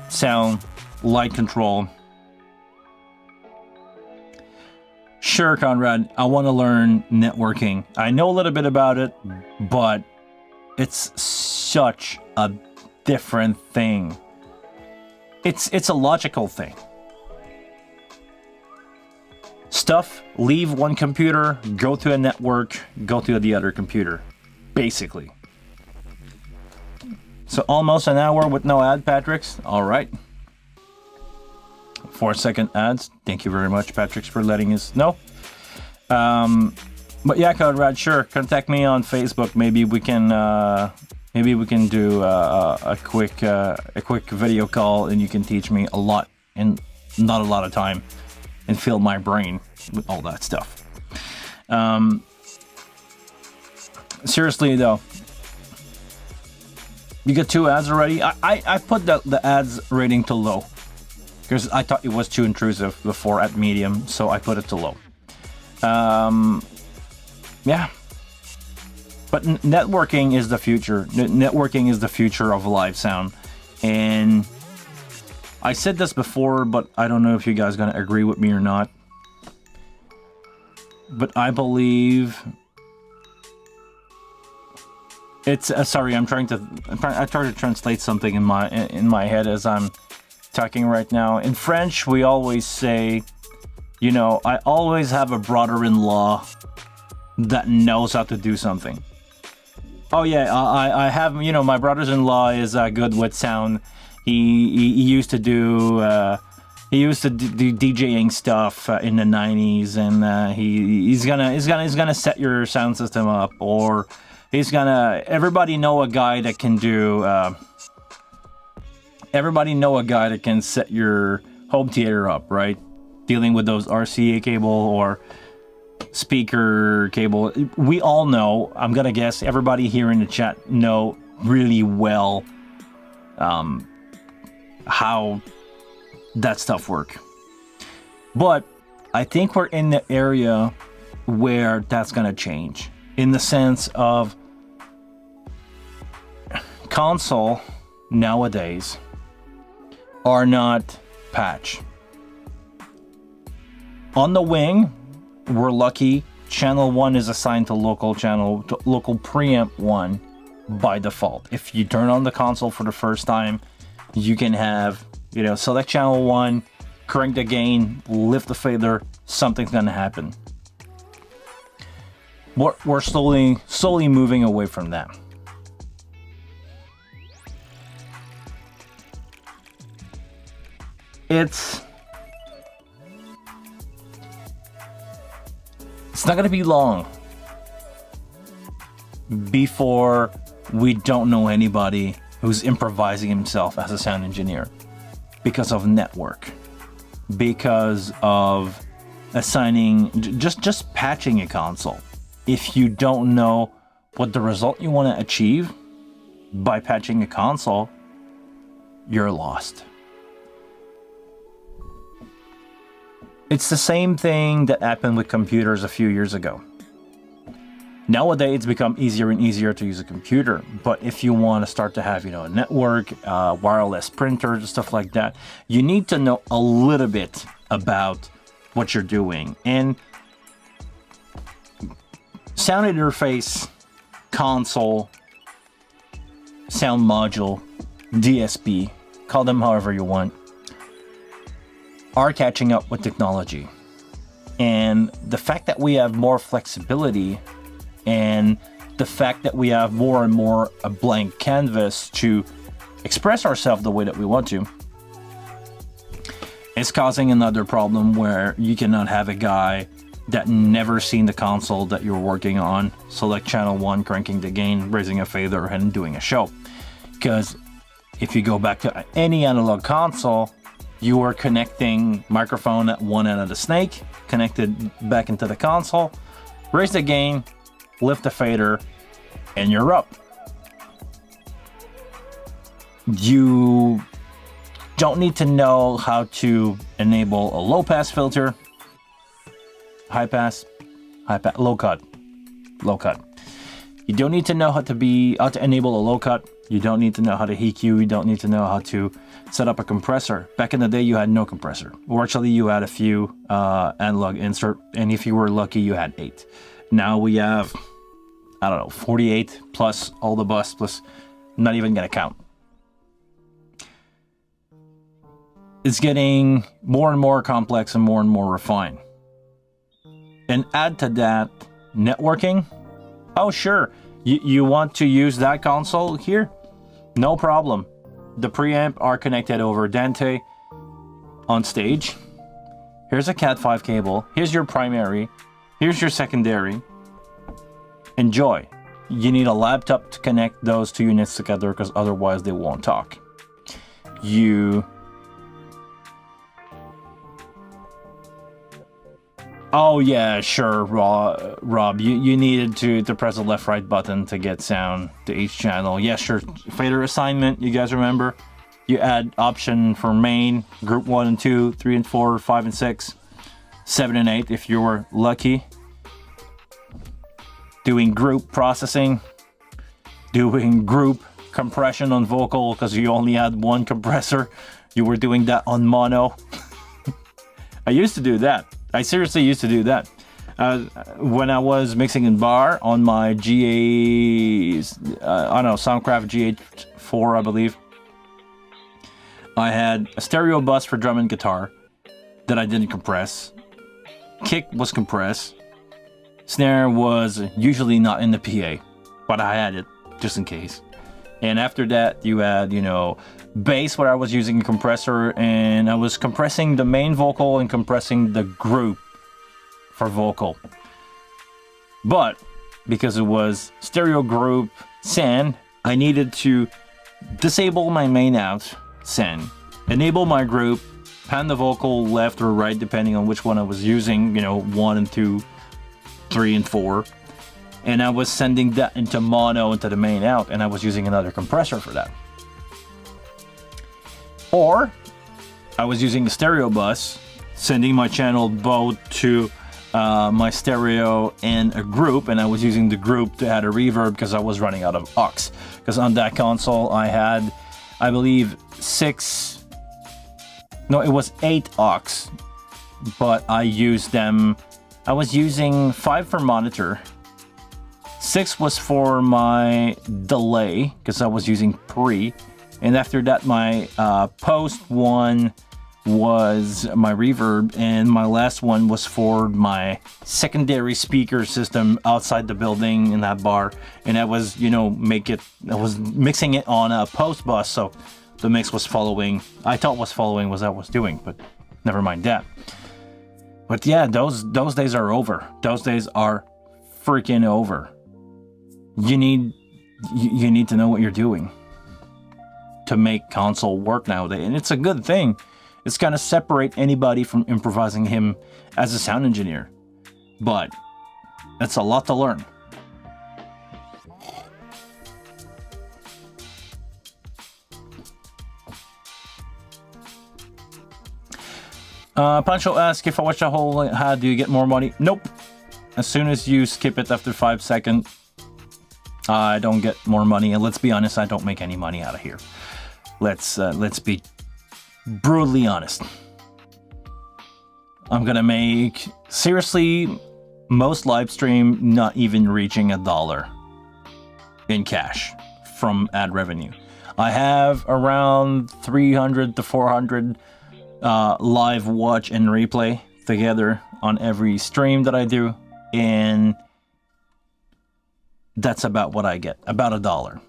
sound, light control. Sure, Conrad, I want to learn networking. I know a little bit about it, but it's such a different thing. It's a logical thing. Stuff, leave one computer, go to a network, go to the other computer, basically. So almost an hour with no ad, Patrick's. All right. 4-second ads. Thank you very much, Patrick, for letting us know. But yeah, Conrad, sure. Contact me on Facebook. Maybe we can do a quick video call, and you can teach me a lot in not a lot of time, and fill my brain with all that stuff. Seriously though, you got 2 ads already. I put the ads rating to low, because I thought it was too intrusive before at medium, so I put it to low. Yeah. But networking is the future. Networking is the future of live sound. And I said this before, but I don't know if you guys are going to agree with me or not. But I believe... It's... sorry, I try to translate something in my head as I'm talking right now. In French, we always say, you know, I always have a brother-in-law that knows how to do something. Oh yeah, I have, you know, my brother-in-law is good with sound. He used to do DJing stuff in the 90s, and he's gonna set your sound system up, or everybody know a guy that can do everybody know a guy that can set your home theater up, right? Dealing with those RCA cable or speaker cable. We all know, I'm gonna guess everybody here in the chat know really well how that stuff work. But I think we're in the area where that's gonna change, in the sense of console nowadays are not patch. On the wing, we're lucky. Channel 1 is assigned to local preamp 1 by default. If you turn on the console for the first time, you can have, you know, select channel 1, crank the gain, lift the fader, something's gonna happen. We're slowly moving away from that. It's not going to be long before we don't know anybody who's improvising himself as a sound engineer, because of network, because of assigning, just patching a console. If you don't know what the result you want to achieve by patching a console, you're lost. It's the same thing that happened with computers a few years ago. Nowadays, it's become easier and easier to use a computer. But if you want to start to have, a network, wireless printers, stuff like that, you need to know a little bit about what you're doing. And sound interface, console, sound module, DSP, call them however you want, are catching up with technology. And the fact that we have more flexibility and the fact that we have more and more a blank canvas to express ourselves the way that we want to is causing another problem where you cannot have a guy that never seen the console that you're working on select channel 1, cranking the gain, raising a fader, and doing a show. Because if you go back to any analog console, you are connecting microphone at one end of the snake, connected back into the console, raise the gain, lift the fader, and you're up. You don't need to know how to enable a low pass filter, high pass, low cut. You don't need to know how to enable a low cut. You don't need to know how to EQ. You don't need to know how to set up a compressor. Back in the day, you had no compressor. Or actually, you had a few analog insert, and if you were lucky, you had 8. Now we have, 48 plus all the bus, plus not even gonna count. It's getting more and more complex and more refined. And add to that networking. Oh, sure. You want to use that console here? No problem. The preamp are connected over Dante on stage. Here's a Cat5 cable. Here's your primary. Here's your secondary. Enjoy. You need a laptop to connect those two units together because otherwise they won't talk. Oh yeah, sure, Rob. You needed to press the left-right button to get sound to each channel. Yeah, sure. Fader assignment, you guys remember? You add option for main, group 1 and 2, 3 and 4, 5 and 6, 7 and 8 if you were lucky. Doing group processing, doing group compression on vocal because you only had one compressor. You were doing that on mono. I used to do that. I seriously used to do that. When I was mixing in bar on my Soundcraft GH4, I believe. I had a stereo bus for drum and guitar that I didn't compress. Kick was compressed. Snare was usually not in the PA, but I had it just in case. And after that, you had, bass where I was using a compressor and I was compressing the main vocal and compressing the group for vocal. But because it was stereo group send, I needed to disable my main out send, enable my group, pan the vocal left or right depending on which one I was using, 1 and 2, 3 and 4. And I was sending that into mono into the main out, and I was using another compressor for that. Or I was using the stereo bus, sending my channel both to my stereo and a group, and I was using the group to add a reverb because I was running out of aux. Because on that console I had, I believe, 8 aux, but I used them. I was using 5 for monitor. 6 was for my delay because I was using pre, and after that my post one was my reverb, and my last one was for my secondary speaker system outside the building in that bar, and I was I was mixing it on a post bus, so the mix was following. I thought was following what I was doing, but never mind that. But yeah, those days are over. Those days are freaking over. You need to know what you're doing to make console work nowadays, and it's a good thing It's going to separate anybody from improvising him as a sound engineer. But that's a lot to learn. Pancho asks, if I watch the whole how do you get more money? Nope. As soon as you skip it after 5 seconds, I don't get more money. And let's be honest, I don't make any money out of here. Let's be brutally honest. I'm gonna make, seriously, most live stream not even reaching $1 in cash from ad revenue. I have around 300 to 400 live watch and replay together on every stream that I do, and that's about what I get, about $1.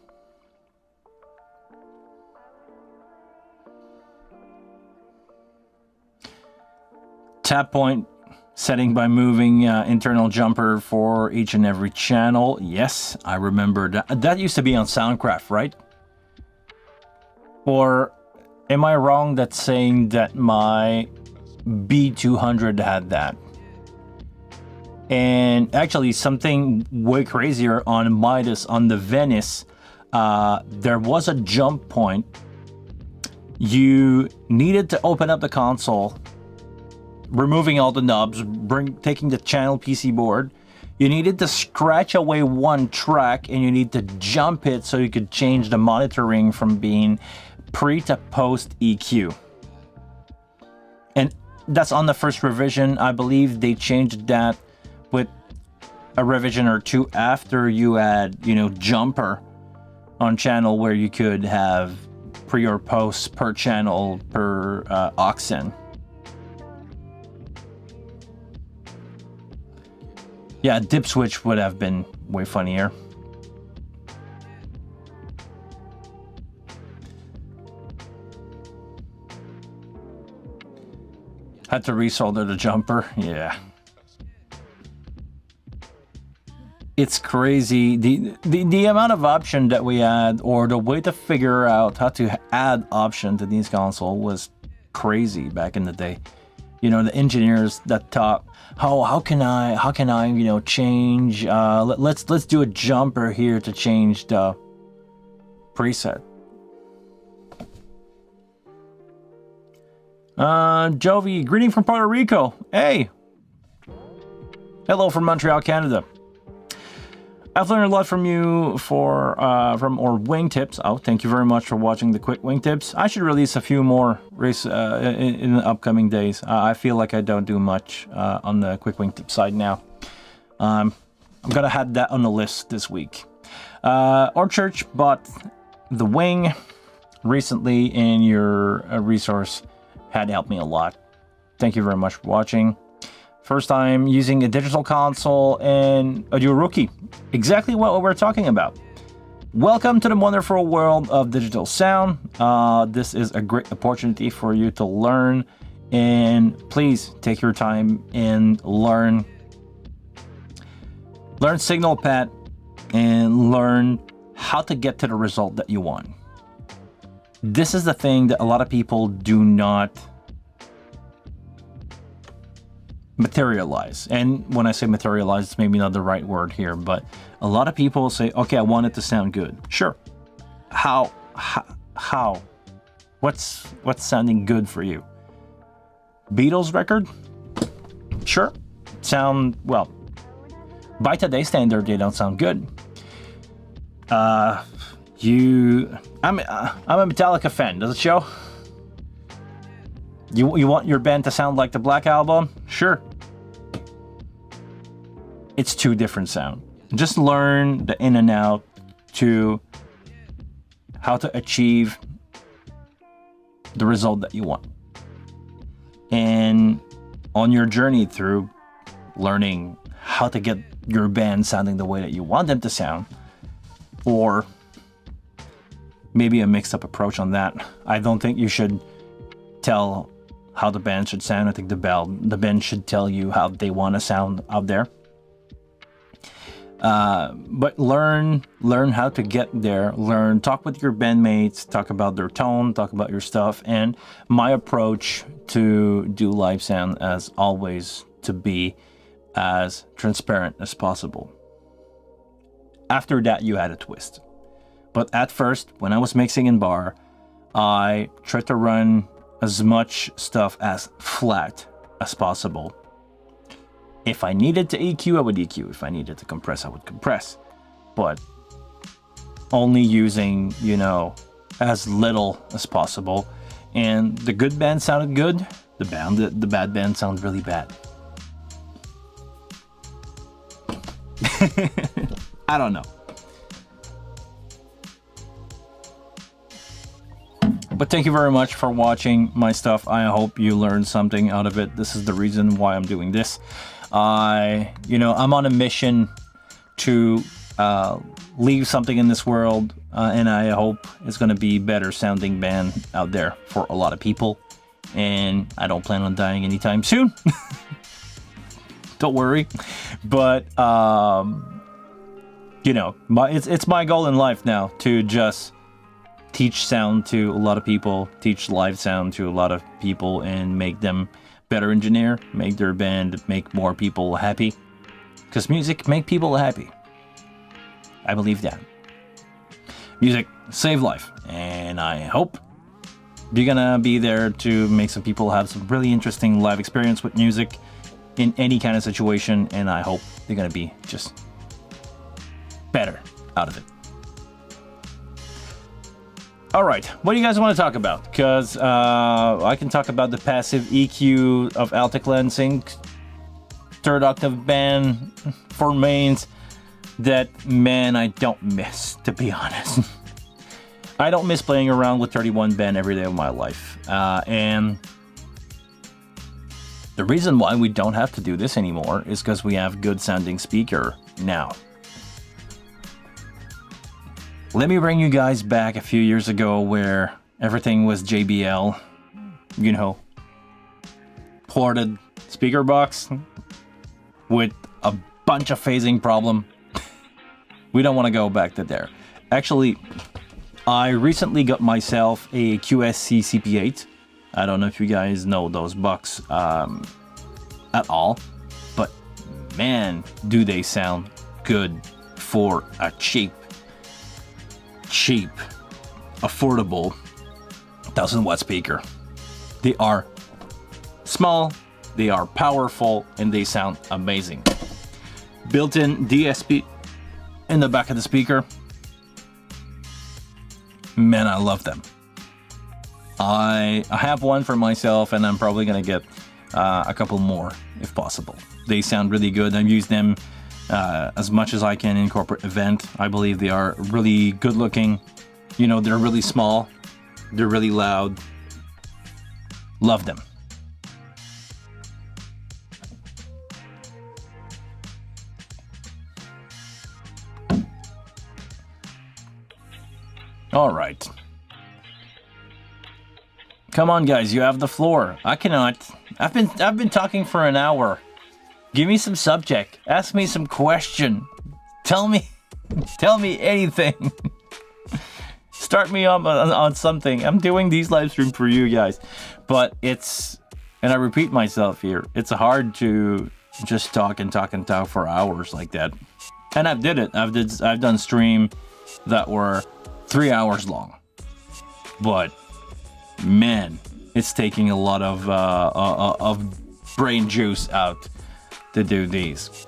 Tap point setting by moving internal jumper for each and every channel. Yes, I remember that. That used to be on Soundcraft, right? Or am I wrong that saying that my B200 had that? And actually, something way crazier on Midas, on the Venice, there was a jump point. You needed to open up the console, removing all the knobs, taking the channel PC board. You needed to scratch away one track, and you need to jump it so you could change the monitoring from being pre to post EQ. And that's on the first revision. I believe they changed that with a revision or two after you had, jumper on channel, where you could have pre or post per channel per aux. Yeah, dip switch would have been way funnier. Had to resolder the jumper. Yeah. It's crazy. The amount of option that we had, or the way to figure out how to add option to these console, was crazy back in the day. The engineers that thought, how can I change, let's do a jumper here to change the preset. Jovi, greeting from Puerto Rico. Hey. Hello from Montreal, Canada. I've learned a lot from you from wingtips. Oh, thank you very much for watching the quick wingtips. I should release a few more in the upcoming days. I feel like I don't do much on the quick wingtip side now. I'm gonna have that on the list this week. Our church bought the wing recently, and your resource had helped me a lot. Thank you very much for watching. First time using a digital console and Audio Rookie. Exactly what we're talking about. Welcome to the wonderful world of digital sound. This is a great opportunity for you to learn, and please take your time and learn. Learn Signal Pad and learn how to get to the result that you want. This is the thing that a lot of people do not materialize. And when I say materialize, it's maybe not the right word here, but a lot of people say, okay, I want it to sound good. Sure. How? What's sounding good for you? Beatles record? Sure. Sound, well, by today's standard, they don't sound good. I'm a Metallica fan. Does it show? You want your band to sound like the Black Album? Sure. It's two different sound. Just learn the in and out to how to achieve the result that you want. And on your journey through learning how to get your band sounding the way that you want them to sound, or maybe a mixed up approach on that. I don't think you should tell how the band should sound. I think the band should tell you how they want to sound out there. But learn how to get there. Talk with your bandmates, talk about their tone, talk about your stuff. And my approach to do live sound, as always, to be as transparent as possible. After that, you add a twist. But at first, when I was mixing in bar, I tried to run as much stuff as flat as possible. If I needed to EQ, I would EQ. If I needed to compress, I would compress. But only using, as little as possible. And the good band sounded good. The bad band sounded really bad. I don't know. But thank you very much for watching my stuff. I hope you learned something out of it. This is the reason why I'm doing this. I'm on a mission to leave something in this world, and I hope it's going to be better sounding band out there for a lot of people. And I don't plan on dying anytime soon. Don't worry. But it's my goal in life now to just teach sound to a lot of people, teach live sound to a lot of people, and make them better engineer, make their band, make more people happy. Because music make people happy. I believe that. Music save life, and I hope you're gonna be there to make some people have some really interesting live experience with music in any kind of situation, and I hope they're gonna be just better out of it. All right, what do you guys want to talk about? Because I can talk about the passive EQ of Altic Sync, third octave band for mains. That, man, I don't miss, to be honest. I don't miss playing around with 31 band every day of my life. And the reason why we don't have to do this anymore is because we have good sounding speaker now. Let me bring you guys back a few years ago where everything was JBL, ported speaker box with a bunch of phasing problem. We don't want to go back to there. Actually, I recently got myself a QSC CP8. I don't know if you guys know those bucks at all, but man, do they sound good for a cheap, affordable 1000-watt speaker. They are small, they are powerful, and they sound amazing. Built-in DSP in the back of the speaker. Man, I love them. I have one for myself, and I'm probably gonna get a couple more if possible. They sound really good. I've used them as much as I can in corporate event. I believe they are really good looking. They're really small. They're really loud. Love them. All right. Come on, guys, you have the floor. I cannot. I've been talking for an hour. Give me some subject. Ask me some question. Tell me anything. Start me on something. I'm doing these live streams for you guys, but and I repeat myself here, it's hard to just talk for hours like that. And I've did it. I've done stream that were 3 hours long, but man, it's taking a lot of brain juice out to do these.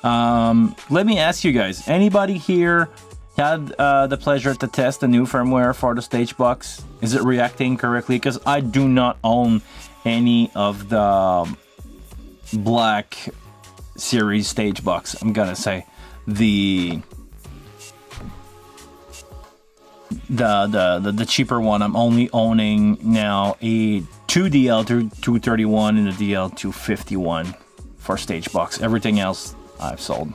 Let me ask you guys, anybody here had the pleasure to test the new firmware for the Stagebox? Is it reacting correctly? Because I do not own any of the Black Series Stagebox. I'm gonna say the cheaper one. I'm only owning now a 2DL231 and a DL251 for Stagebox. Everything else I've sold.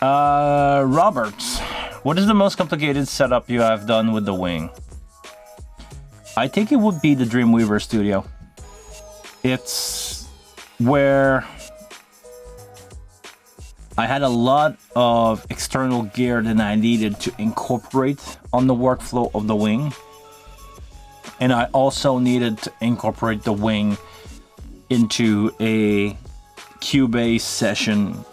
Roberts, what is the most complicated setup you have done with the Wing? I think it would be the Dreamweaver Studio. It's where I had a lot of external gear that I needed to incorporate on the workflow of the wing. And I also needed to incorporate the wing into a Cubase session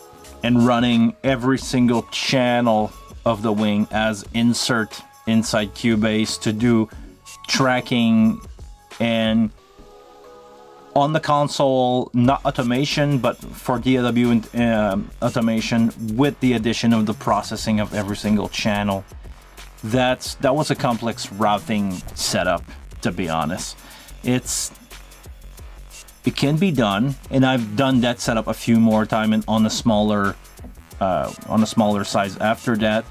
and running every single channel of the wing as insert inside Cubase to do tracking and on the console, not automation, but for DAW and automation with the addition of the processing of every single channel. That was a complex routing setup, to be honest. It can be done, and I've done that setup a few more times and on a smaller size after that.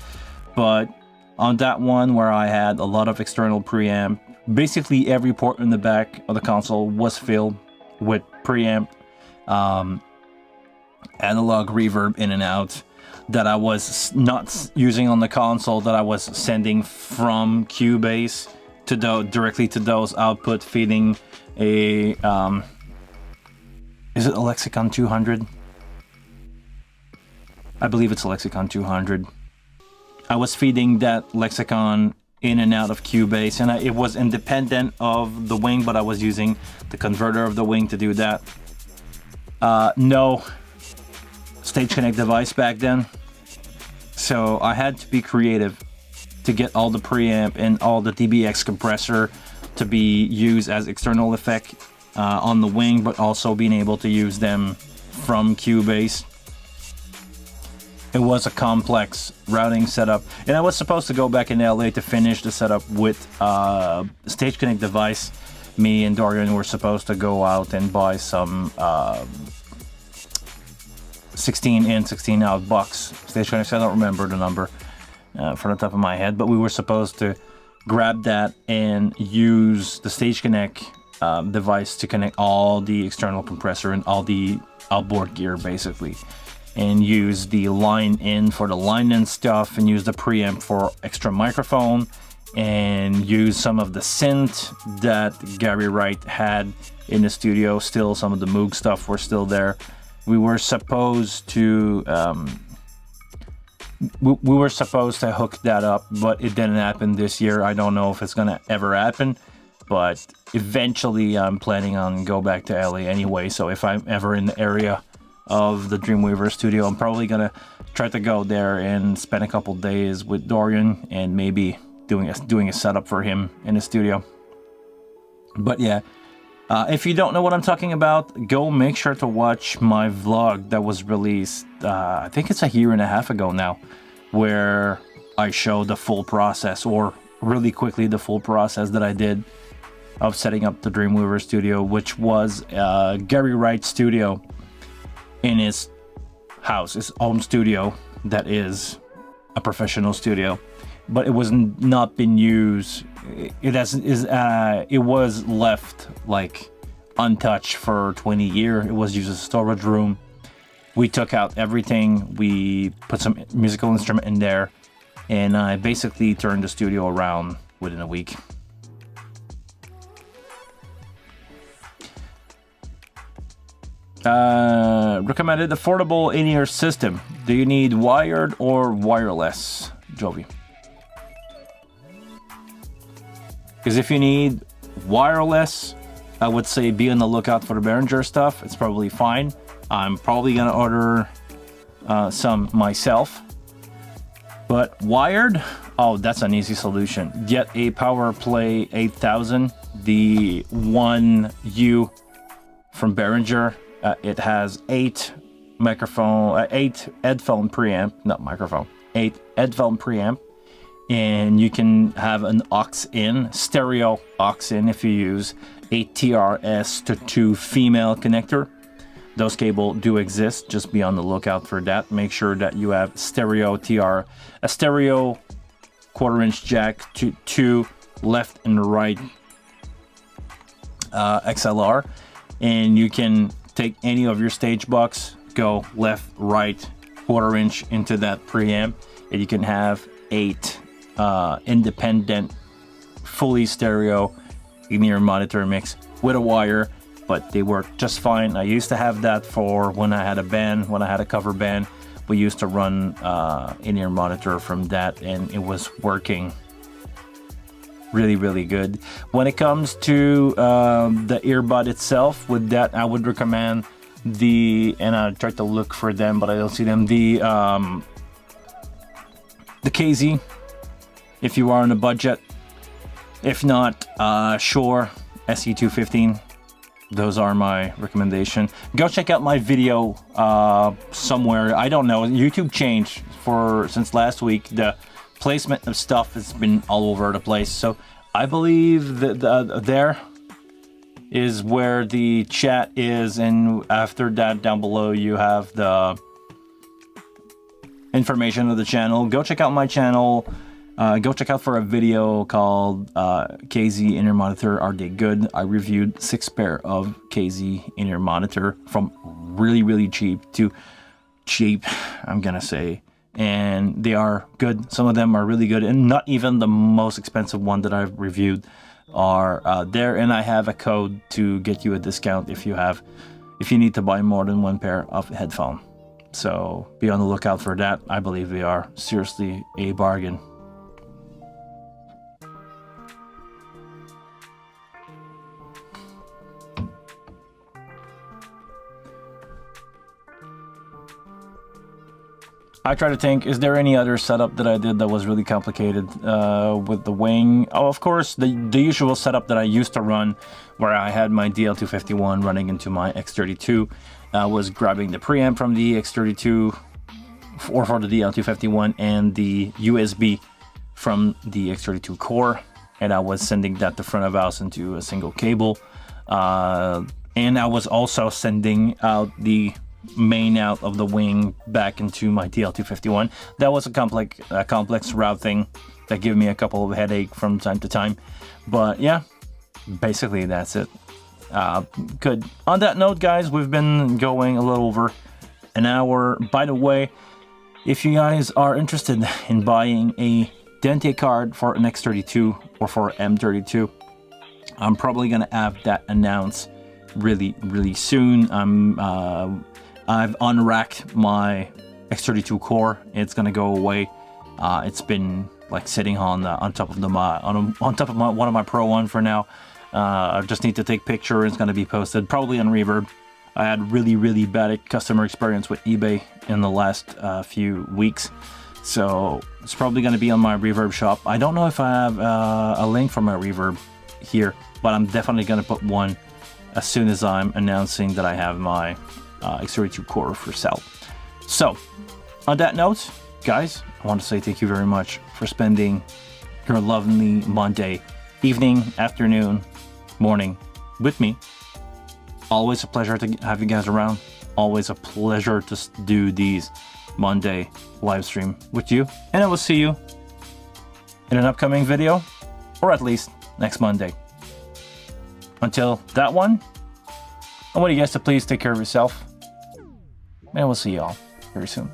But on that one where I had a lot of external preamp, basically every port in the back of the console was filled with preamp, analog reverb in and out that I was not using on the console, that I was sending from Cubase to directly to those output, feeding a is it a Lexicon 200? I believe it's a Lexicon 200. I was feeding that Lexicon in and out of Cubase, and it was independent of the wing, but I was using the converter of the wing to do that. No Stage Connect device back then, so I had to be creative to get all the preamp and all the DBX compressor to be used as external effect on the wing, but also being able to use them from Cubase. It was a complex routing setup, and I was supposed to go back in LA to finish the setup with Stage Connect device. Me and Dorian were supposed to go out and buy some 16 in, 16 out bucks. Stage Connect, I don't remember the number from the top of my head, but we were supposed to grab that and use the Stage Connect device to connect all the external compressor and all the outboard gear, basically, and use the line in for the line in stuff, and use the preamp for extra microphone, and use some of the synth that Gary Wright had in the studio. Still, some of the Moog stuff were still there. We were supposed to we were supposed to hook that up, but it didn't happen this year. I don't know if it's gonna ever happen, but eventually I'm planning on go back to LA anyway. So if I'm ever in the area of the Dreamweaver studio, I'm probably gonna try to go there and spend a couple days with Dorian and maybe doing a setup for him in the studio. But yeah, if you don't know what I'm talking about, go make sure to watch my vlog that was released, I think it's a year and a half ago now, where I show the full process, or really quickly the full process that I did of setting up the Dreamweaver studio, which was Gary Wright's studio in his house, his home studio that is a professional studio, but it was not been used. It was left like untouched for 20 years. It was used as a storage room. We took out everything. We put some musical instrument in there, and I basically turned the studio around within a week. Recommended affordable in-ear system. Do you need wired or wireless, Jovi? Because if you need wireless, I would say be on the lookout for the Behringer stuff. It's probably fine. I'm probably gonna order some myself. But wired, oh, that's an easy solution. Get a PowerPlay 8000, the 1U from Behringer. It has 8 headphone preamp, not microphone, 8 headphone preamp, and you can have an aux in, stereo aux in, if you use a TRS-2 female connector. Those cables do exist. Just be on the lookout for that. Make sure that you have a stereo 1/4-inch jack to 2 left and right XLR, and you can take any of your stage box, go left, right, 1/4-inch into that preamp, and you can have 8 independent, fully stereo in-ear monitor mix with a wire. but they work just fine. I used to have that for when I had a band, when I had a cover band. We used to run in-ear monitor from that, and it was working really, really good. When it comes to the earbud itself, with that, I would recommend and I tried to look for them, but I don't see them. The KZ, if you are on a budget. If not, Shure SE215. Those are my recommendation. Go check out my video somewhere. I don't know. YouTube changed since last week. The placement of stuff has been all over the place. So I believe that there is where the chat is, and after that, down below, you have the information of the channel. Go check out my channel. Go check out for a video called KZ in-ear monitor. Are they good? I reviewed 6 pair of KZ in-ear monitor from really, really cheap to cheap, I'm gonna say. And they are good. Some of them are really good, and not even the most expensive one that I've reviewed are there. And I have a code to get you a discount if you need to buy more than 1 pair of headphone. So be on the lookout for that. I believe they are seriously a bargain. I try to think, is there any other setup that I did that was really complicated with the wing? Oh, of course, the usual setup that I used to run, where I had my DL251 running into my X32, was grabbing the preamp from the X32 or for the DL251 and the USB from the X32 core, and I was sending that to front of house into a single cable, and I was also sending out the main out of the wing back into my DL251. That was a complex routing that gave me a couple of headache from time to time, but yeah, basically that's it. Good. On that note, guys, we've been going a little over an hour. By the way, if you guys are interested in buying a Dente card for an X32 or for M32, I'm probably gonna have that announced really, really soon. I've unracked my X32 core. It's gonna go away. It's been like sitting on top of one of my Pro 1 for now. I just need to take picture. It's gonna be posted probably on Reverb. I had really bad customer experience with eBay in the last few weeks, so it's probably gonna be on my Reverb shop. I don't know if I have a link for my Reverb here, but I'm definitely gonna put one as soon as I'm announcing that I have my X32 core for sale. So on that note, guys, I want to say thank you very much for spending your lovely Monday evening, afternoon, morning with me. Always a pleasure to have you guys around. Always a pleasure to do these Monday live stream with you, and I will see you in an upcoming video, or at least next Monday. Until that one, I want you guys to please take care of yourself, and we'll see you all very soon.